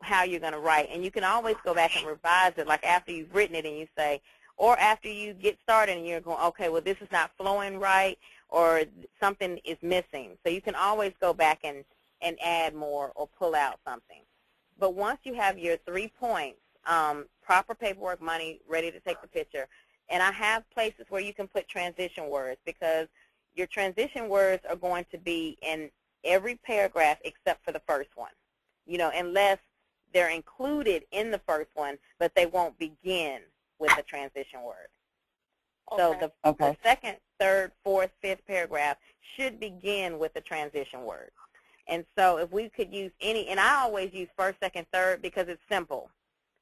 how you're going to write, and you can always go back and revise it, like after you've written it and you say, or after you get started and you're going, okay, well, this is not flowing right, or something is missing. So you can always go back and add more or pull out something. But once you have your 3 points, proper paperwork, money, ready to take the picture, and I have places where you can put transition words because your transition words are going to be in every paragraph except for the first one, you know, unless they're included in the first one, but they won't begin with a transition word. Okay. So the second, third, fourth, fifth paragraph should begin with a transition word. And so if we could use any, and I always use first, second, third because it's simple.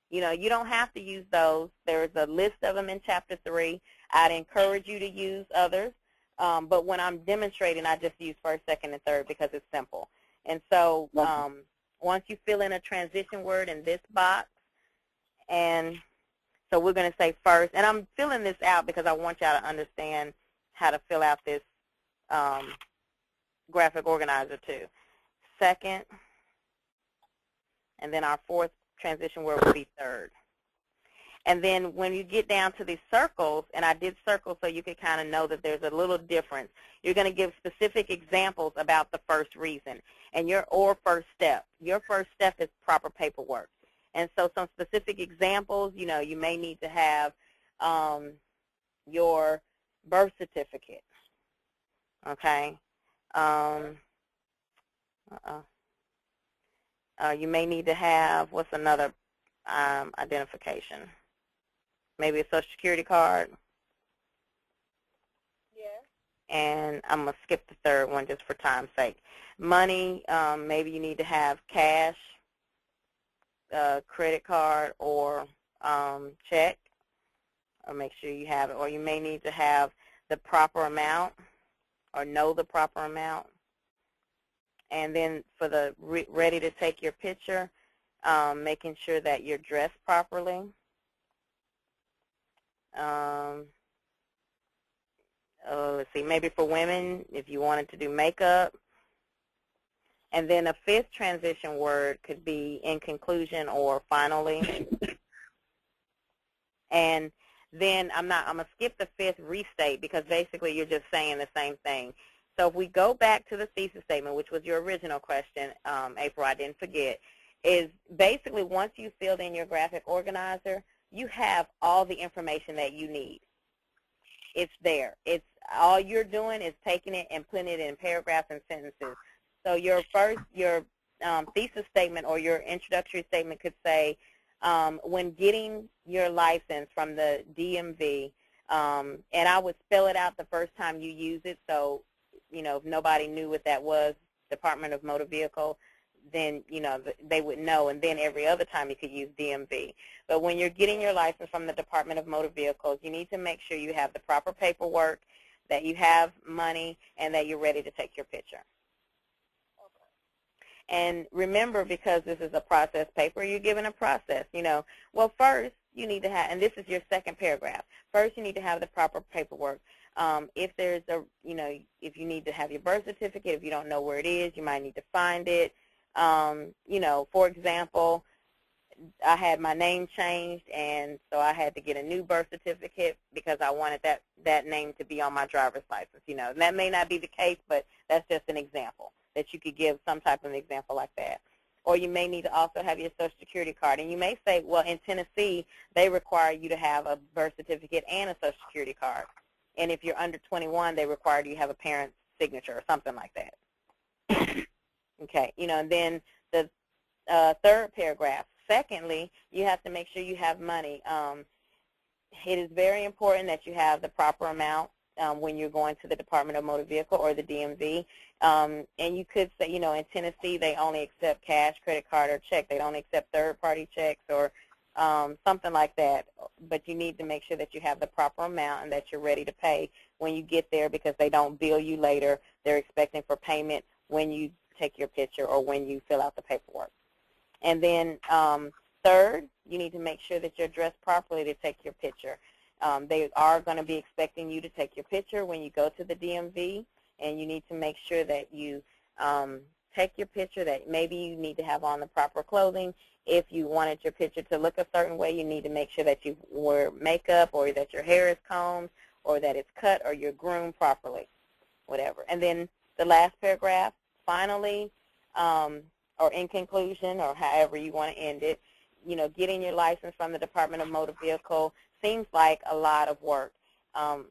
You know, you don't have to use those. There's a list of them in Chapter 3. I'd encourage you to use others. But when I'm demonstrating, I just use first, second, and third because it's simple. And so once you fill in a transition word in this box, and so we're going to say first, and I'm filling this out because I want y'all to understand how to fill out this graphic organizer too. Second, and then our fourth transition word will be third. And then when you get down to these circles, and I did circles so you could kind of know that there's a little difference, you're going to give specific examples about the first reason and or first step. Your first step is proper paperwork. And so some specific examples, you know, you may need to have your birth certificate, okay? You may need to have, what's another identification? Maybe a Social Security card. Yeah. And I'm going to skip the third one just for time's sake. Money, maybe you need to have cash, credit card, or check, or make sure you have it. Or you may need to have the proper amount or know the proper amount. And then for the ready to take your picture, making sure that you're dressed properly. Let's see, maybe for women, if you wanted to do makeup. And then a fifth transition word could be in conclusion or finally. And then I'm going to skip the fifth, restate, because basically you're just saying the same thing. So if we go back to the thesis statement, which was your original question, April, I didn't forget, is basically once you filled in your graphic organizer, you have all the information that you need. It's there. It's all you're doing is taking it and putting it in paragraphs and sentences. So your thesis statement or your introductory statement could say, when getting your license from the DMV, and I would spell it out the first time you use it, so you know, if nobody knew what that was, Department of Motor Vehicle, then, you know, they would know, and then every other time you could use DMV. But when you're getting your license from the Department of Motor Vehicles, you need to make sure you have the proper paperwork, that you have money, and that you're ready to take your picture. And remember, because this is a process paper, you're given a process, you know. Well, first, you need to have, and this is your second paragraph, first you need to have the proper paperwork. If there's a, you know, if you need to have your birth certificate, if you don't know where it is, you might need to find it. You know, for example, I had my name changed, and so I had to get a new birth certificate because I wanted that name to be on my driver's license, you know. And that may not be the case, but that's just an example that you could give, some type of example like that. Or you may need to also have your Social Security card. And you may say, well, in Tennessee, they require you to have a birth certificate and a Social Security card. And if you're under 21, they require you to have a parent's signature or something like that. Okay, you know, and then the third paragraph. Secondly, you have to make sure you have money. It is very important that you have the proper amount when you're going to the Department of Motor Vehicle or the DMV. And you could say, you know, in Tennessee, they only accept cash, credit card, or check. They don't accept third-party checks or something like that. But you need to make sure that you have the proper amount and that you're ready to pay when you get there, because they don't bill you later. They're expecting for payment when you take your picture or when you fill out the paperwork. And then third, you need to make sure that you're dressed properly to take your picture. They are going to be expecting you to take your picture when you go to the DMV, and you need to make sure that you take your picture, that maybe you need to have on the proper clothing. If you wanted your picture to look a certain way, you need to make sure that you wear makeup, or that your hair is combed, or that it's cut, or you're groomed properly, whatever. And then the last paragraph, finally, or in conclusion, or however you want to end it, you know, getting your license from the Department of Motor Vehicle seems like a lot of work.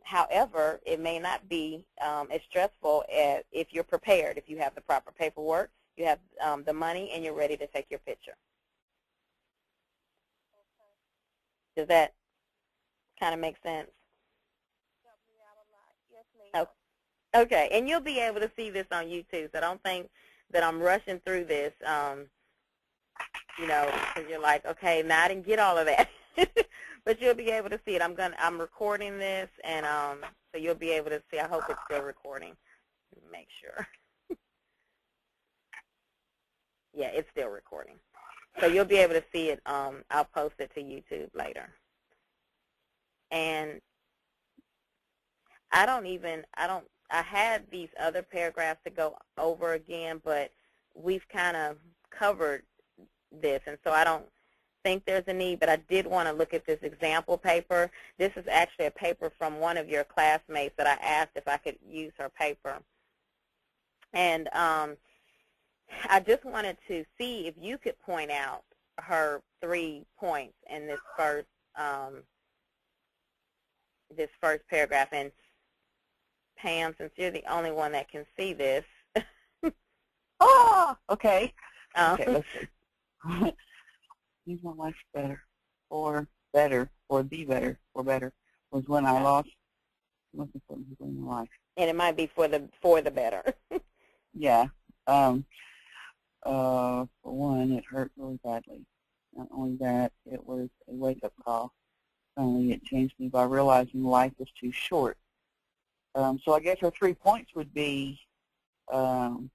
However, it may not be as stressful as if you're prepared, if you have the proper paperwork, you have the money, and you're ready to take your picture. Does that kind of make sense? Yes, Okay, and you'll be able to see this on YouTube, so don't think that I'm rushing through this, you know, because you're like, okay, now I didn't get all of that. But you'll be able to see it. I'm recording this, and so you'll be able to see. I hope it's still recording. Make sure. Yeah, it's still recording. So you'll be able to see it. I'll post it to YouTube later. And I had these other paragraphs to go over again, but we've kind of covered this, and so I don't think there's a need, but I did want to look at this example paper. This is actually a paper from one of your classmates that I asked if I could use her paper. And I just wanted to see if you could point out her 3 points in this first paragraph. And Pam, since you're the only one that can see this. Oh, okay. Okay, Um, let's see. Use my life better, or better, or be better, or better, was when I lost most important people in my life. and it might be for the better. Yeah. For one, it hurt really badly. Not only that, it was a wake-up call. Finally, it changed me by realizing life is too short. So I guess her 3 points would be that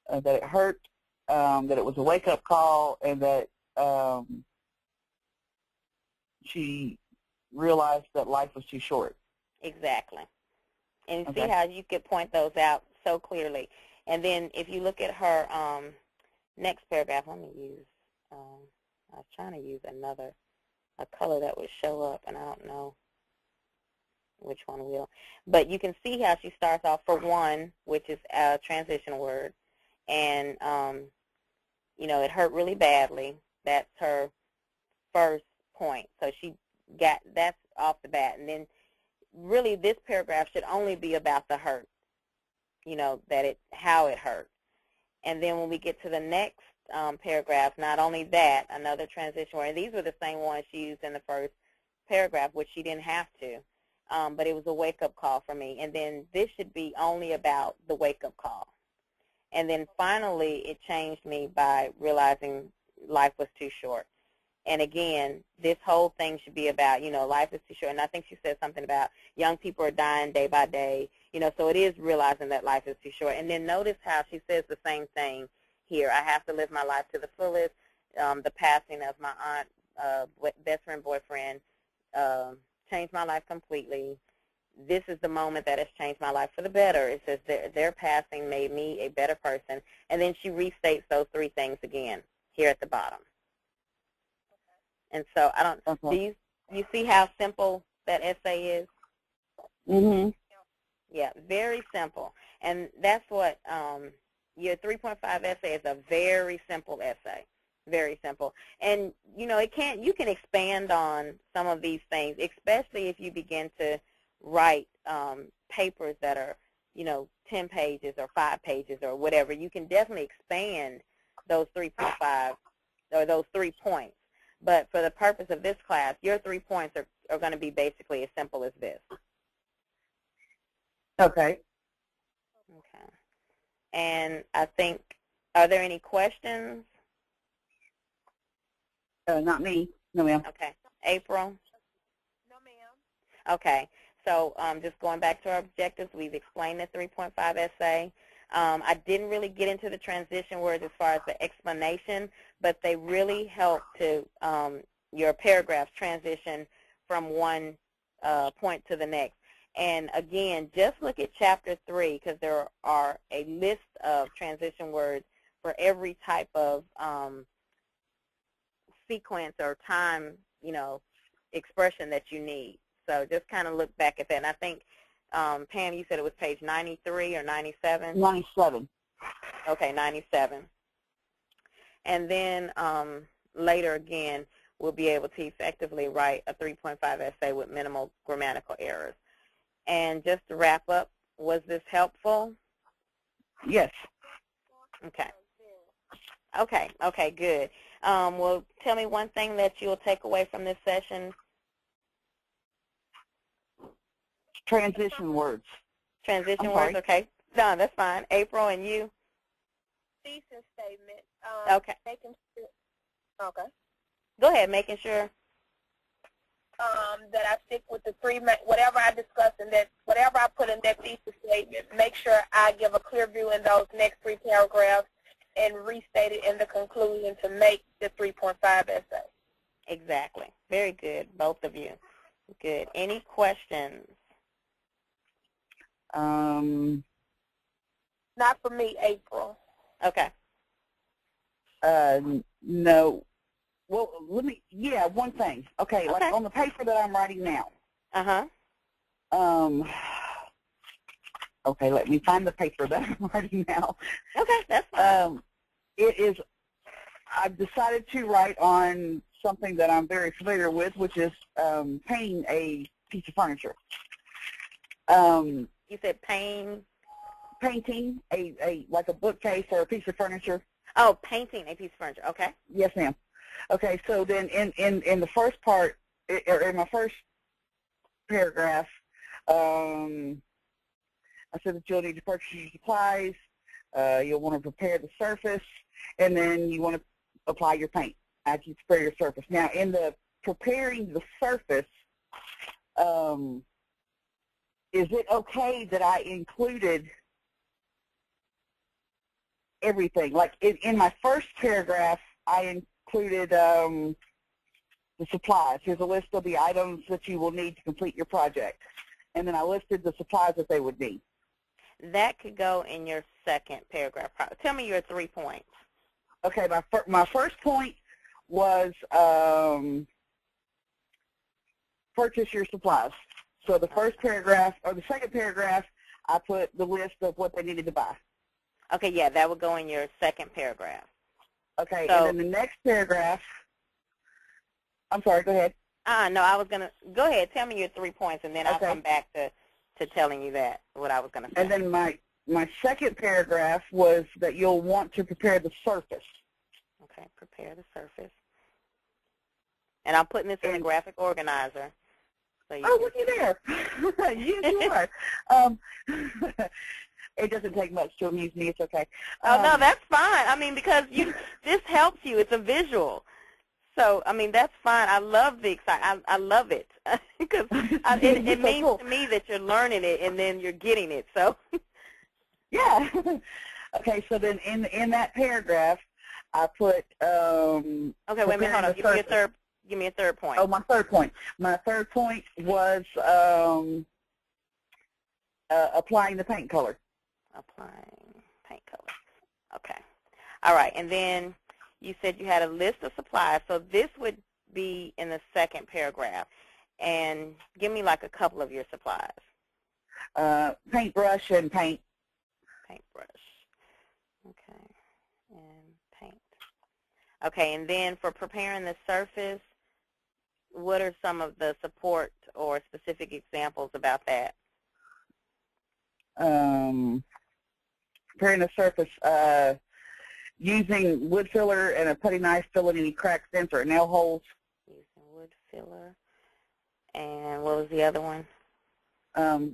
it hurt, that it was a wake-up call, and that she realized that life was too short. Exactly. And Okay. see how you could point those out so clearly. And then if you look at her next paragraph, let me use, I was trying to use a color that would show up, and I don't know which one will. But you can see how she starts off for one, which is a transition word. And, you know, it hurt really badly. That's her first point. So she got, that's off the bat. And then really this paragraph should only be about the hurt, you know, how it hurt. And then when we get to the next paragraph, not only that, another transition word, and these were the same ones she used in the first paragraph, which she didn't have to, but it was a wake-up call for me. And then this should be only about the wake-up call. And then finally, it changed me by realizing life was too short. And again, this whole thing should be about, you know, life is too short. And I think she said something about young people are dying day by day. You know, so it is realizing that life is too short. And then notice how she says the same thing here. I have to live my life to the fullest. The passing of my aunt, best friend, boyfriend, changed my life completely. This is the moment that has changed my life for the better. It says their passing made me a better person. And then she restates those 3 things again here at the bottom. And so I don't, Okay. do you see how simple that essay is? Mm-hmm. Yeah, very simple. And that's what your 3.5 essay is, a very simple essay, very simple. And, you know, you can expand on some of these things, especially if you begin to write papers that are, you know, 10 pages or 5 pages or whatever. You can definitely expand those 3.5 or those 3 points. But for the purpose of this class, your 3 points are going to be basically as simple as this. Okay. Okay. And I think, are there any questions? Not me. No, ma'am. Okay. April? No, ma'am. Okay. So just going back to our objectives, we've explained the 3.5 essay. I didn't really get into the transition words as far as the explanation, but they really help to your paragraphs transition from one point to the next. And again, just look at Chapter 3 because there are a list of transition words for every type of sequence or time, you know, expression that you need. So just kind of look back at that. And I think, Pam, you said it was page 93 or 97? 97. Okay, 97. And then later again, we'll be able to effectively write a 3.5 essay with minimal grammatical errors. And just to wrap up, was this helpful? Yes. Okay. Okay, good. Well, tell me one thing that you'll take away from this session. Transition words. Transition words, okay. No, that's fine. April, and you? Thesis statement. Okay. Making sure, okay. Go ahead, making sure. That I stick with the 3, whatever I discuss in that, whatever I put in that thesis statement, make sure I give a clear view in those next 3 paragraphs and restate it in the conclusion to make the 3.5 essay. Exactly. Very good, both of you. Good. Any questions? Not for me, April. Okay. No. Well, one thing. Okay, like Okay. on the paper that I'm writing now. Uh-huh. Okay, let me find the paper that I'm writing now. Okay, that's fine. I've decided to write on something that I'm very familiar with, which is painting a piece of furniture. You said painting like a bookcase or a piece of furniture. Oh, painting a piece of furniture. Okay. Yes, ma'am. Okay, so then in the first part, or in my first paragraph, I said that you'll need to purchase your supplies, you'll want to prepare the surface, and then you want to apply your paint after you prepare your surface. Now, in the preparing the surface, is it okay that I included everything? Like in my first paragraph, I included the supplies. Here's a list of the items that you will need to complete your project. And then I listed the supplies that they would need. That could go in your second paragraph. Tell me your 3 points. Okay, my first point was purchase your supplies. So the first paragraph, or the second paragraph, I put the list of what they needed to buy. Okay, yeah, that would go in your second paragraph. Okay, so, and then the next paragraph, I'm sorry, go ahead. No, I was going to, go ahead, tell me your 3 points, and then I'll Okay. come back to telling you that, what I was going to say. And then my second paragraph was that you'll want to prepare the surface. Okay, prepare the surface. And I'm putting this in a graphic organizer. So you Look at there. you are. It doesn't take much to amuse me. It's okay. Oh, no, that's fine. I mean, because this helps you. It's a visual. So, I mean, that's fine. I love the excitement. I love it because it means cool. to me that you're learning it and then you're getting it. So, yeah. Okay, so then in that paragraph, I put. Okay, wait a minute. Hold on. Give me a third point. Oh, my third point. My third point was applying the paint color. Applying paint color. Okay. All right, and then you said you had a list of supplies, so this would be in the second paragraph. And give me like a couple of your supplies. Paintbrush and paint. Paintbrush. Okay, and paint. Okay, and then for preparing the surface, what are some of the support or specific examples about that? Preparing the surface, using wood filler and a putty knife, filling any cracks, dents, or nail holes. Using wood filler. And what was the other one?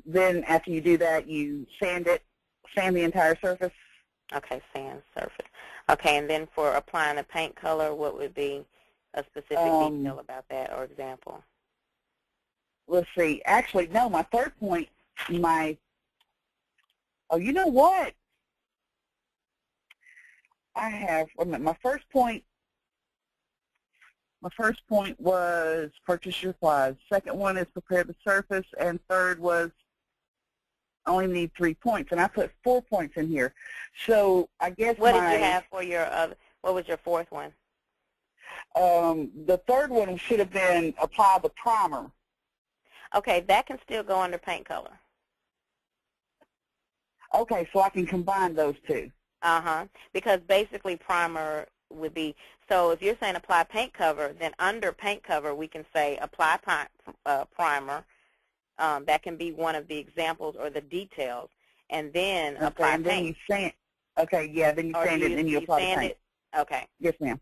Then after you do that, you sand the entire surface. Okay, sand surface. Okay, and then for applying the paint color, what would be a specific detail about that or example? Let's see. Actually, no, my third point, oh, you know what? I have, my first point was purchase your supplies. Second one is prepare the surface, and third was I only need 3 points, and I put 4 points in here. So I guess what did you have for your other? What was your fourth one? The third one should have been apply the primer. Okay, that can still go under paint color. Okay, so I can combine those two. Because basically primer would be, so if you're saying apply paint cover, then under paint cover we can say apply primer. That can be one of the examples or the details, and then apply and paint. Then you sand. Okay, yeah, then you sand it, and then you apply the paint. Okay. Yes, ma'am.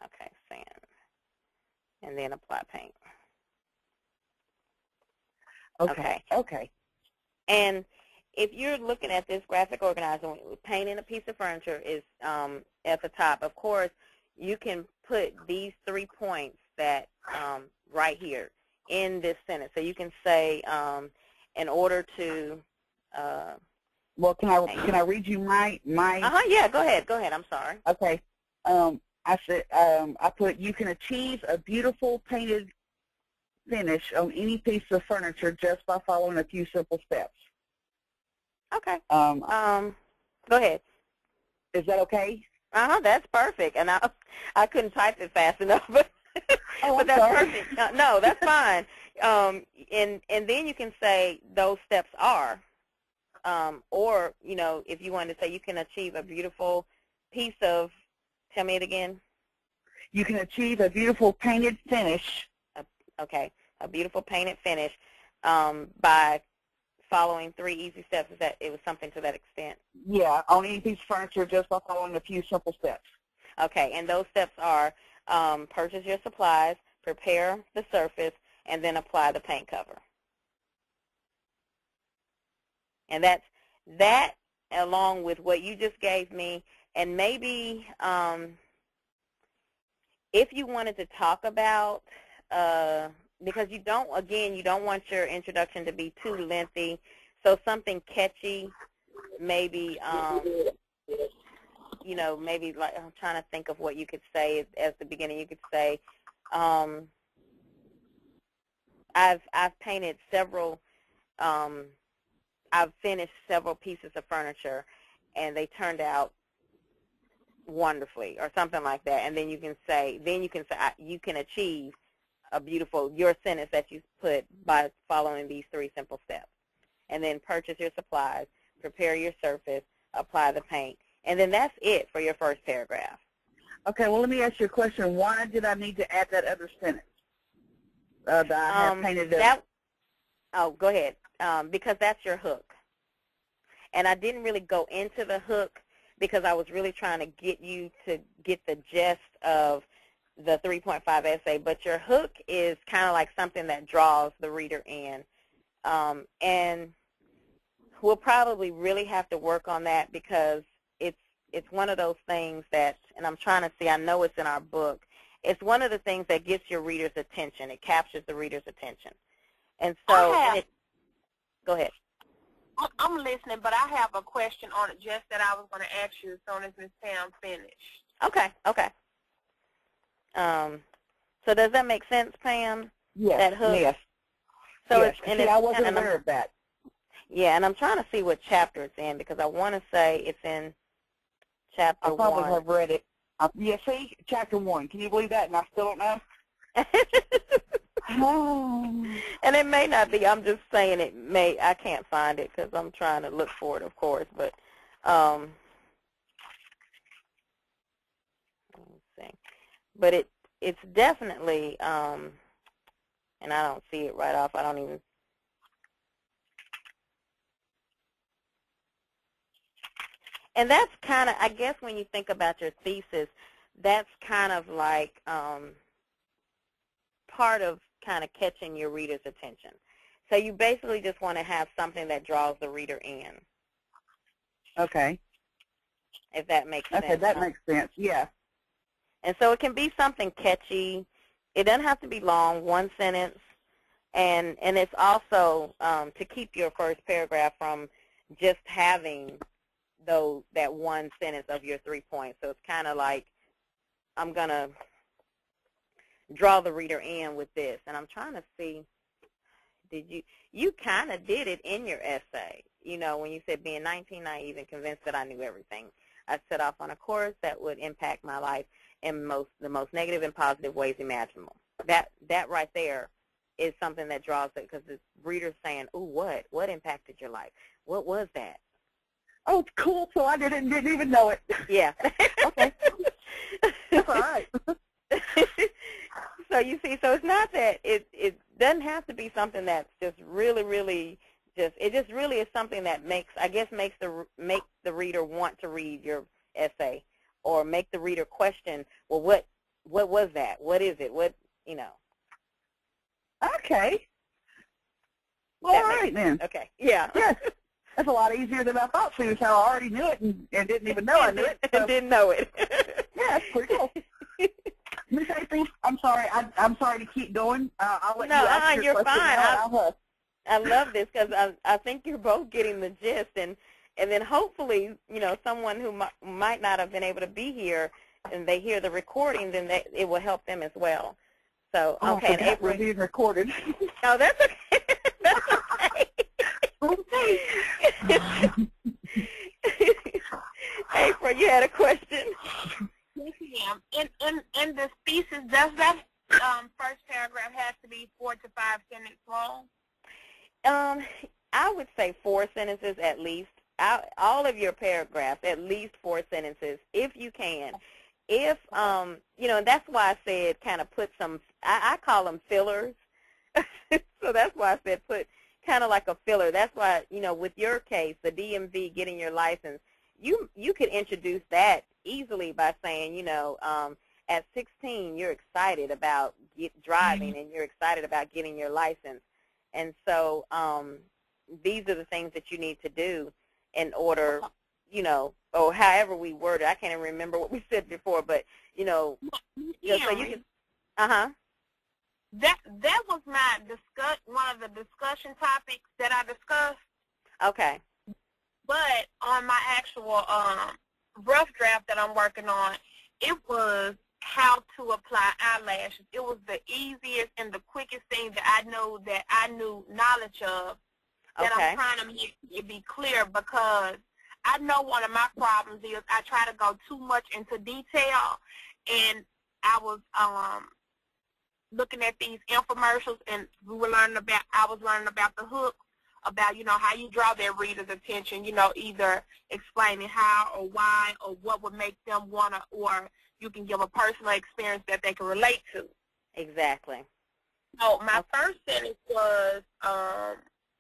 Okay, sand, and then apply paint. Okay. Okay. And if you're looking at this graphic organizer, painting a piece of furniture is at the top. Of course, you can put these 3 points that right here in this sentence. So you can say, in order to. Well, can I read you my? Yeah. Go ahead. Go ahead. I'm sorry. Okay. I said I put you can achieve a beautiful painted finish on any piece of furniture just by following a few simple steps. Okay. Go ahead. Is that okay? That's perfect. And I couldn't type it fast enough, but Oh, that's sorry. perfect. No, that's fine. And then you can say those steps are, or if you wanted to say you can achieve a beautiful piece of. Tell me it again. You can achieve a beautiful painted finish. Okay, a beautiful painted finish by following 3 easy steps. Is that it was something to that extent? Yeah, on any piece of furniture just by following a few simple steps. Okay, and those steps are purchase your supplies, prepare the surface, and then apply the paint cover. And that along with what you just gave me, and maybe if you wanted to talk about, because you don't want your introduction to be too lengthy, so something catchy, maybe, maybe like, I'm trying to think of what you could say as the beginning. You could say, I've painted several, I've finished several pieces of furniture, and they turned out wonderfully, or something like that. And then you can say, you can achieve your sentence that you put by following these 3 simple steps. And then purchase your supplies, prepare your surface, apply the paint. And then that's it for your first paragraph. Okay, well, let me ask you a question. Why did I need to add that other sentence that I have painted up? Oh, go ahead. Because that's your hook. And I didn't really go into the hook because I was really trying to get you to get the gist of the 3.5 essay. But your hook is kind of like something that draws the reader in. And we'll probably really have to work on that because it's one of those things that, and I'm trying to see, I know it's in our book, it's one of the things that gets your reader's attention. It captures the reader's attention. And so, go ahead. I'm listening, but I have a question on it just that I was going to ask you as soon as Ms. Pam finished. Okay. So does that make sense, Pam? Yes. That hook? Yes. So yes. I wasn't aware of that. Yeah, and I'm trying to see what chapter it's in because I want to say it's in chapter 1. I probably have read it. Yeah, see, chapter 1. Can you believe that? And I still don't know. And it may not be. I'm just saying it may. I can't find it because I'm trying to look for it, of course. But let's see. But it's definitely, and I don't see it right off. I don't even. And that's kind of, I guess, when you think about your thesis, that's kind of like part of kind of catching your reader's attention. So you basically just want to have something that draws the reader in. Okay. If that makes sense. Okay, that makes sense, yeah. And so it can be something catchy. It doesn't have to be long, 1 sentence. And it's also to keep your first paragraph from just having that 1 sentence of your 3 points. So it's kind of like, I'm going to draw the reader in with this. And I'm trying to see, you kind of did it in your essay, when you said being 19, naive, and convinced that I knew everything. I set off on a course that would impact my life in the most negative and positive ways imaginable. That right there is something that draws it, because the reader's saying, ooh, what impacted your life? What was that? Oh, it's cool, so I didn't even know it. Yeah. Okay. That's all right. So you see, so it's not that it doesn't have to be something that's just really, really it just really is something that makes the reader want to read your essay, or make the reader question, well, what was that? What is it? Okay. All right, then. Okay. Yeah. Yes. That's a lot easier than I thought, seeing how I already knew it and didn't even know I knew it. So. Didn't know it. Yeah, that's pretty cool. Ms. April, I'm sorry. I'm sorry to keep going. I'll let you ask your you're question fine. I love this because I think you're both getting the gist, and then hopefully, someone who might not have been able to be here, and they hear the recording, then it will help them as well. So okay, and April, we're being recorded. Oh, that's okay. That's okay. Okay. April, Jennifer, you had a question? Yes, ma'am. In the species, does that first paragraph have to be 4 to 5 sentences long? I would say 4 sentences at least. All of your paragraphs, at least 4 sentences, if you can. If, you know, and that's why I said kind of put some, I call them fillers. So that's why I said put kind of like a filler. That's why, you know, with your case, the DMV, getting your license, you could introduce that easily by saying, you know, at 16, you're excited about driving and you're excited about getting your license. And so these are the things that you need to do in order, you know, or however we word it. I can't even remember what we said before, but, you know, so you can, That was my one of the discussion topics that I discussed. Okay. But on my actual rough draft that I'm working on, it was how to apply eyelashes. It was the easiest and the quickest thing that I know that I knew knowledge of that I'm trying to make it be clear, because I know one of my problems is I try to go too much into detail, and I was looking at these infomercials, and I was learning about the hook, about, you know, how you draw their reader's attention, you know, either explaining how or why or what would make them want to, or you can give a personal experience that they can relate to. Exactly. So my first sentence was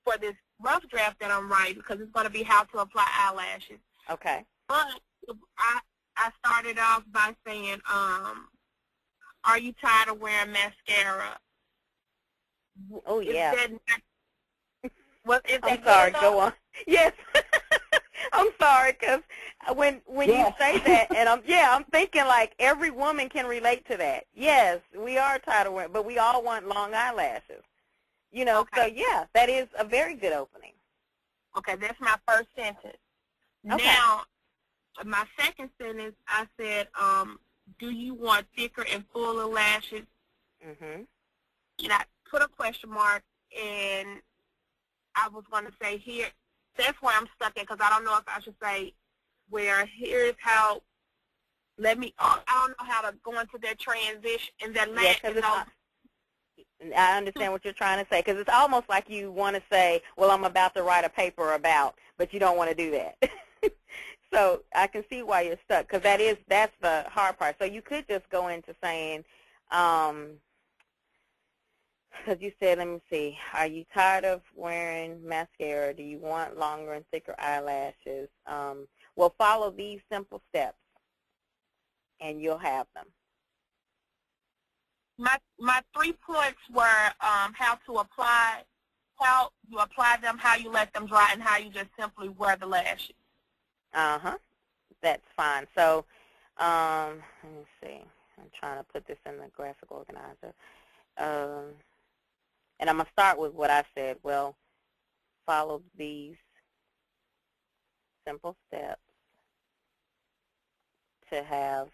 for this rough draft that I'm writing, because it's going to be how to apply eyelashes. Okay. But I started off by saying, are you tired of wearing mascara? Oh, yeah. I'm sorry, go on. Yes. I'm sorry, because when you say that, and I'm thinking like every woman can relate to that. Yes, we are tired of wearing, but we all want long eyelashes. You know, so yeah, that is a very good opening. Okay, that's my first sentence. Okay. Now, my second sentence, I said, do you want thicker and fuller lashes? Mm-hmm. And I put a question mark, and I was going to say here, that's where I'm stuck at, because I don't know if I should say, where here's how, I don't know how to go into that transition, and that I understand what you're trying to say, because it's almost like you want to say, well, I'm about to write a paper about, but you don't want to do that. So I can see why you're stuck, because that's the hard part. So you could just go into saying, because you said, let me see, are you tired of wearing mascara? Do you want longer and thicker eyelashes? Well, follow these simple steps, and you'll have them. My 3 points were how to apply, how you apply them, how you let them dry, and how you just simply wear the lashes. That's fine. So let me see. I'm trying to put this in the graphic organizer. And I'm going to start with what I said. Well, follow these simple steps to have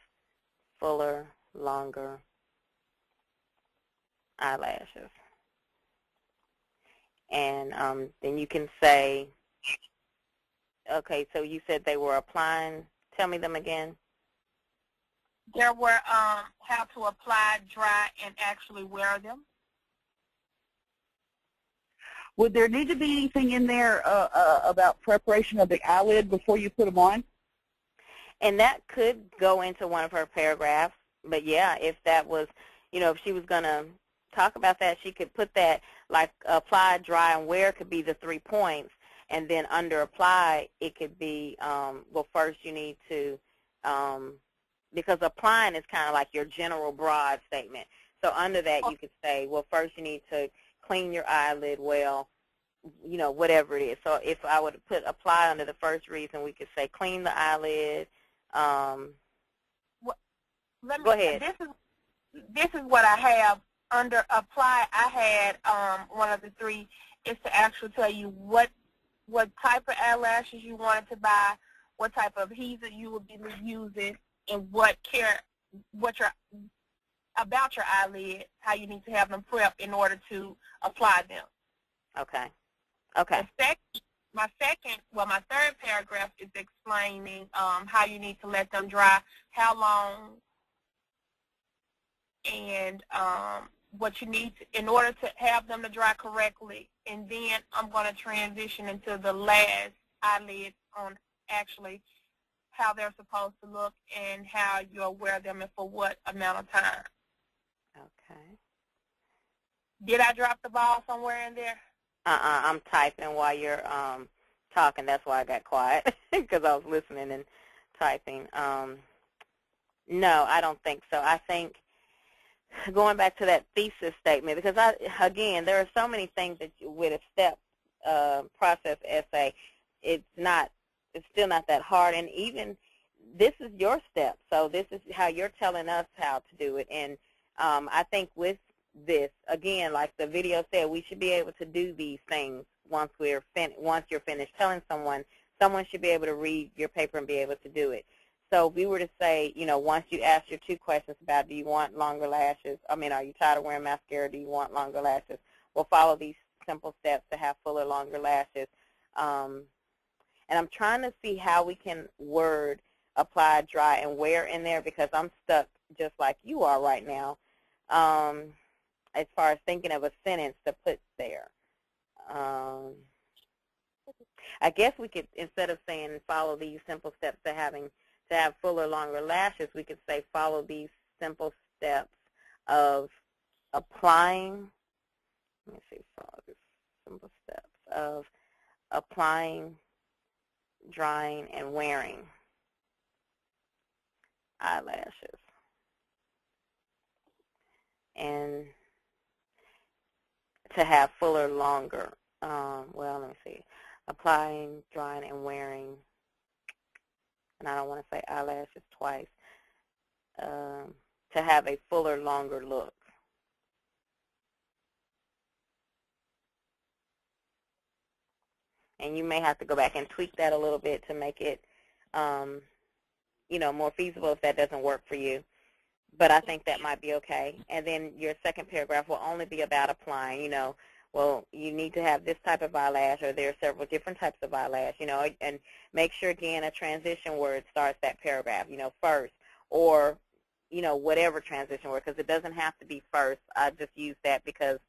fuller, longer eyelashes. And then you can say, okay, so you said they were applying. Tell me them again. There were how to apply, dry, and actually wear them. Would there need to be anything in there about preparation of the eyelid before you put them on? And that could go into one of her paragraphs. But, yeah, if that was, you know, if she was going to talk about that, she could put that, like apply, dry, and wear could be the 3 points. And then under apply, it could be, well, first you need to, because applying is kind of like your general broad statement. So under that, you could say, well, first you need to clean your eyelid well, you know, whatever it is. So if I would put apply under the first reason, we could say clean the eyelid. Go ahead. This is what I have. Under apply, I had one of the 3 is to actually tell you what type of eyelashes you wanted to buy, what type of adhesive you would be using, and about your eyelid, how you need to have them prepped in order to apply them. Okay. Okay. my third paragraph is explaining how you need to let them dry, how long, and what you need in order to have them to dry correctly. And then I'm going to transition into the last eyelid on actually how they're supposed to look and how you'll wear them and for what amount of time. Okay. Did I drop the ball somewhere in there? I'm typing while you're talking. That's why I got quiet, because I was listening and typing. No, I don't think so. I think going back to that thesis statement, because, again, there are so many things that with a step process essay, it's still not that hard. And even this is your step, so this is how you're telling us how to do it. And I think with this, again, like the video said, we should be able to do these things once you're finished telling someone should be able to read your paper and be able to do it. So if we were to say, once you ask your 2 questions about do you want longer lashes, are you tired of wearing mascara, do you want longer lashes, we'll follow these simple steps to have fuller, longer lashes. And I'm trying to see how we can word apply, dry, and wear in there, because I'm stuck just like you are right now as far as thinking of a sentence to put there. I guess we could, instead of saying follow these simple steps to have fuller, longer lashes, we could say follow these simple steps of applying, let me see, follow these simple steps of applying, drying, and wearing eyelashes. And to have fuller, longer, well, let me see, applying, drying, and wearing, and I don't want to say eyelashes twice, to have a fuller, longer look. And you may have to go back and tweak that a little bit to make it, more feasible if that doesn't work for you. But I think that might be okay. And then your second paragraph will only be about applying, well, you need to have this type of eyelash, or there are several different types of eyelash, and make sure, again, a transition word starts that paragraph, first, or, whatever transition word, because it doesn't have to be first. I just use that because,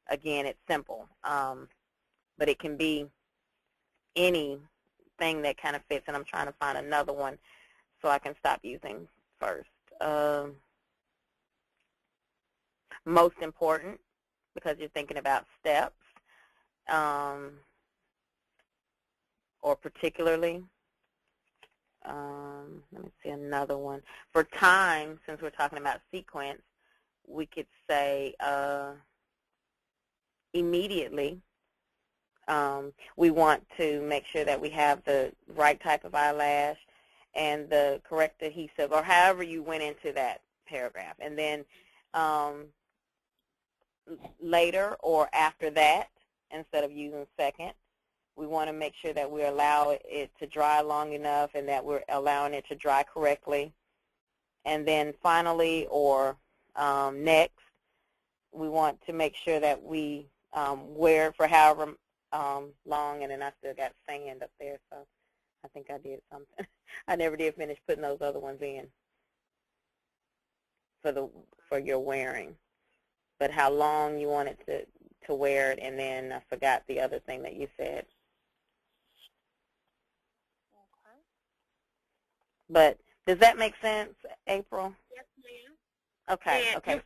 again, it's simple. But it can be anything that kind of fits, and I'm trying to find another one so I can stop using first. Most important, because you're thinking about steps, or particularly. Let me see another one. For time, since we're talking about sequence, we could say immediately. We want to make sure that we have the right type of eyelash and the correct adhesive, or however you went into that paragraph. And then later or after that, instead of using second, we want to make sure that we allow it to dry long enough and that we're allowing it to dry correctly. And then finally, or next, we want to make sure that we wear it for however long, and then I still got sand up there, so I think I did something. I never did finish putting those other ones in for your wearing. But how long you want it to wear it, and then I forgot the other thing that you said. Okay. But does that make sense, April? Yes, ma'am. Okay, And okay.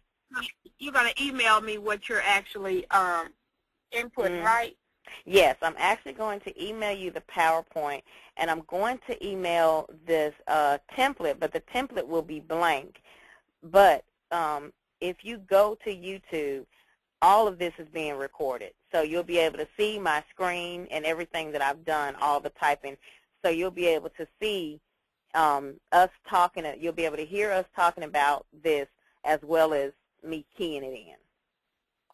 You're going to email me what you're actually inputting, right? Yes, I'm actually going to email you the PowerPoint, and I'm going to email this template, but the template will be blank. But if you go to YouTube, all of this is being recorded. So you'll be able to see my screen and everything that I've done, all the typing. So you'll be able to see us talking, you'll be able to hear us talking about this as well as me keying it in.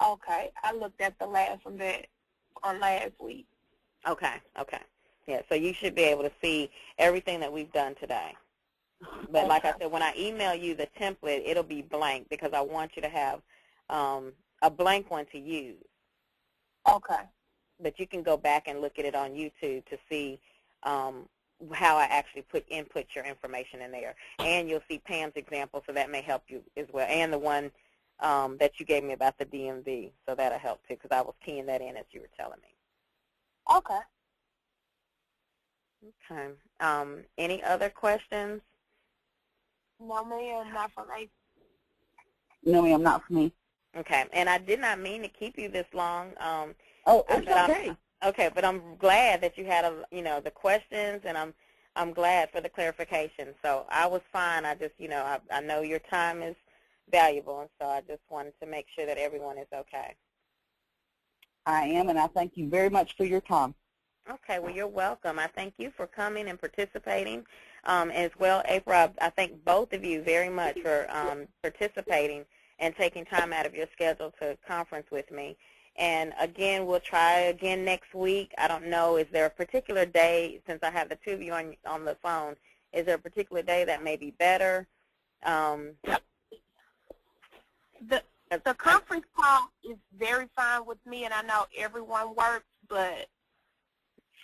Okay. I looked at the last one on last week. Okay, okay. Yeah, so you should be able to see everything that we've done today. But okay. Like I said, when I email you the template, it'll be blank because I want you to have a blank one to use. Okay. but you can go back and look at it on YouTube to see how I actually input your information in there. And you'll see Pam's example, so that may help you as well, and the one that you gave me about the DMV, so that'll help too, because I was keying that in as you were telling me. Okay. Okay. Any other questions? No, ma'am, not for me. No, ma'am, not for me. Okay. And I did not mean to keep you this long. It's okay. Okay, but I'm glad that you had the questions, and I'm glad for the clarification. So I was fine. I just, I know your time is valuable, and so I just wanted to make sure that everyone is okay. I am, and I thank you very much for your time. Okay, well, you're welcome. I thank you for coming and participating as well. April, I thank both of you very much for participating and taking time out of your schedule to conference with me. And again, we'll try again next week. I don't know, is there a particular day, since I have the two of you on the phone, is there a particular day that may be better? The conference call is very fine with me, and I know everyone works, but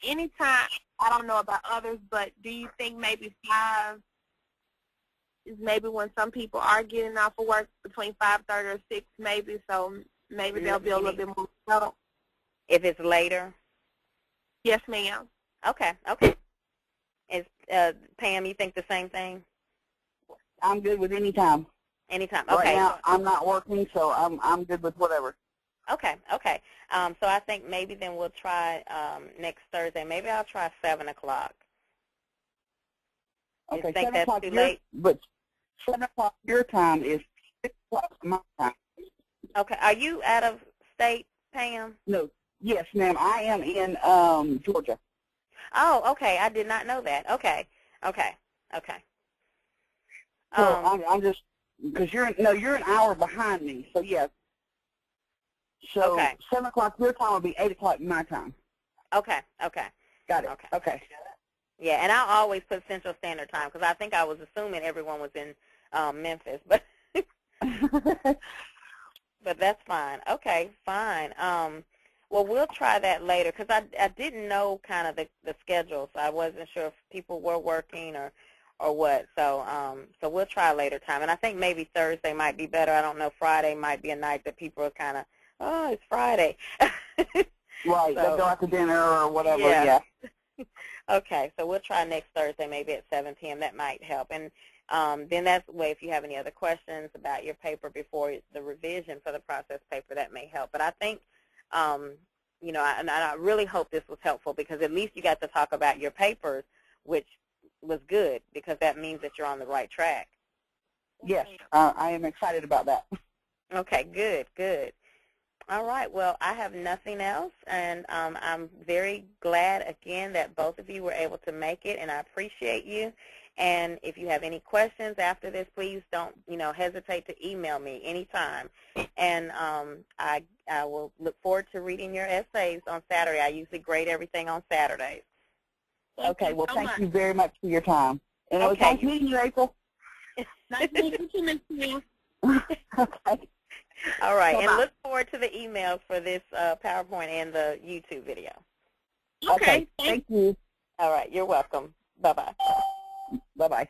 anytime, I don't know about others, but do you think maybe 5 is maybe when some people are getting off of work, between 5:30 or 6 maybe, so maybe they'll be a little bit more settled? If it's later? Yes, ma'am. Okay. Is Pam, you think the same thing? I'm good with any time. Anytime. Okay. Right now, I'm not working, so I'm good with whatever. Okay. So I think maybe then we'll try next Thursday. Maybe I'll try 7 o'clock. Okay, you think 7 that's o'clock too late? But 7 o'clock your time is 6 o'clock my time. Okay. Are you out of state, Pam? No. Yes, ma'am. I am in Georgia. Oh, okay. I did not know that. Okay. So I'm just, because you're an hour behind me. So yes. So okay. 7 o'clock your time will be 8 o'clock my time. Okay. Got it. Okay. Yeah, and I'll always put Central Standard Time, because I think I was assuming everyone was in Memphis, but but that's fine. Okay, fine. Well, we'll try that later, because I didn't know kind of the schedule, so I wasn't sure if people were working or what. So so we'll try later time, and I think maybe Thursday might be better. I don't know. Friday might be a night that people are kind of, oh, it's Friday. Right. So, they go out to dinner or whatever. Yeah. Okay, so we'll try next Thursday, maybe at 7 p.m. That might help. And then that's the way, if you have any other questions about your paper before the revision for the process paper, that may help. But I think, and I really hope this was helpful, because at least you got to talk about your papers, which was good, because that means that you're on the right track. Yes, I am excited about that. Okay, good. All right, well, I have nothing else, and I'm very glad, again, that both of you were able to make it, and I appreciate you. And if you have any questions after this, please don't, hesitate to email me anytime. And I will look forward to reading your essays on Saturday. I usually grade everything on Saturdays. Okay, well, thank you very much for your time. And it was nice meeting you, April. Nice meeting you, Ms. Smith. Okay. All right, Bye-bye. and look forward to the emails for this PowerPoint and the YouTube video. Okay, thank you. All right, you're welcome. Bye-bye. Bye-bye.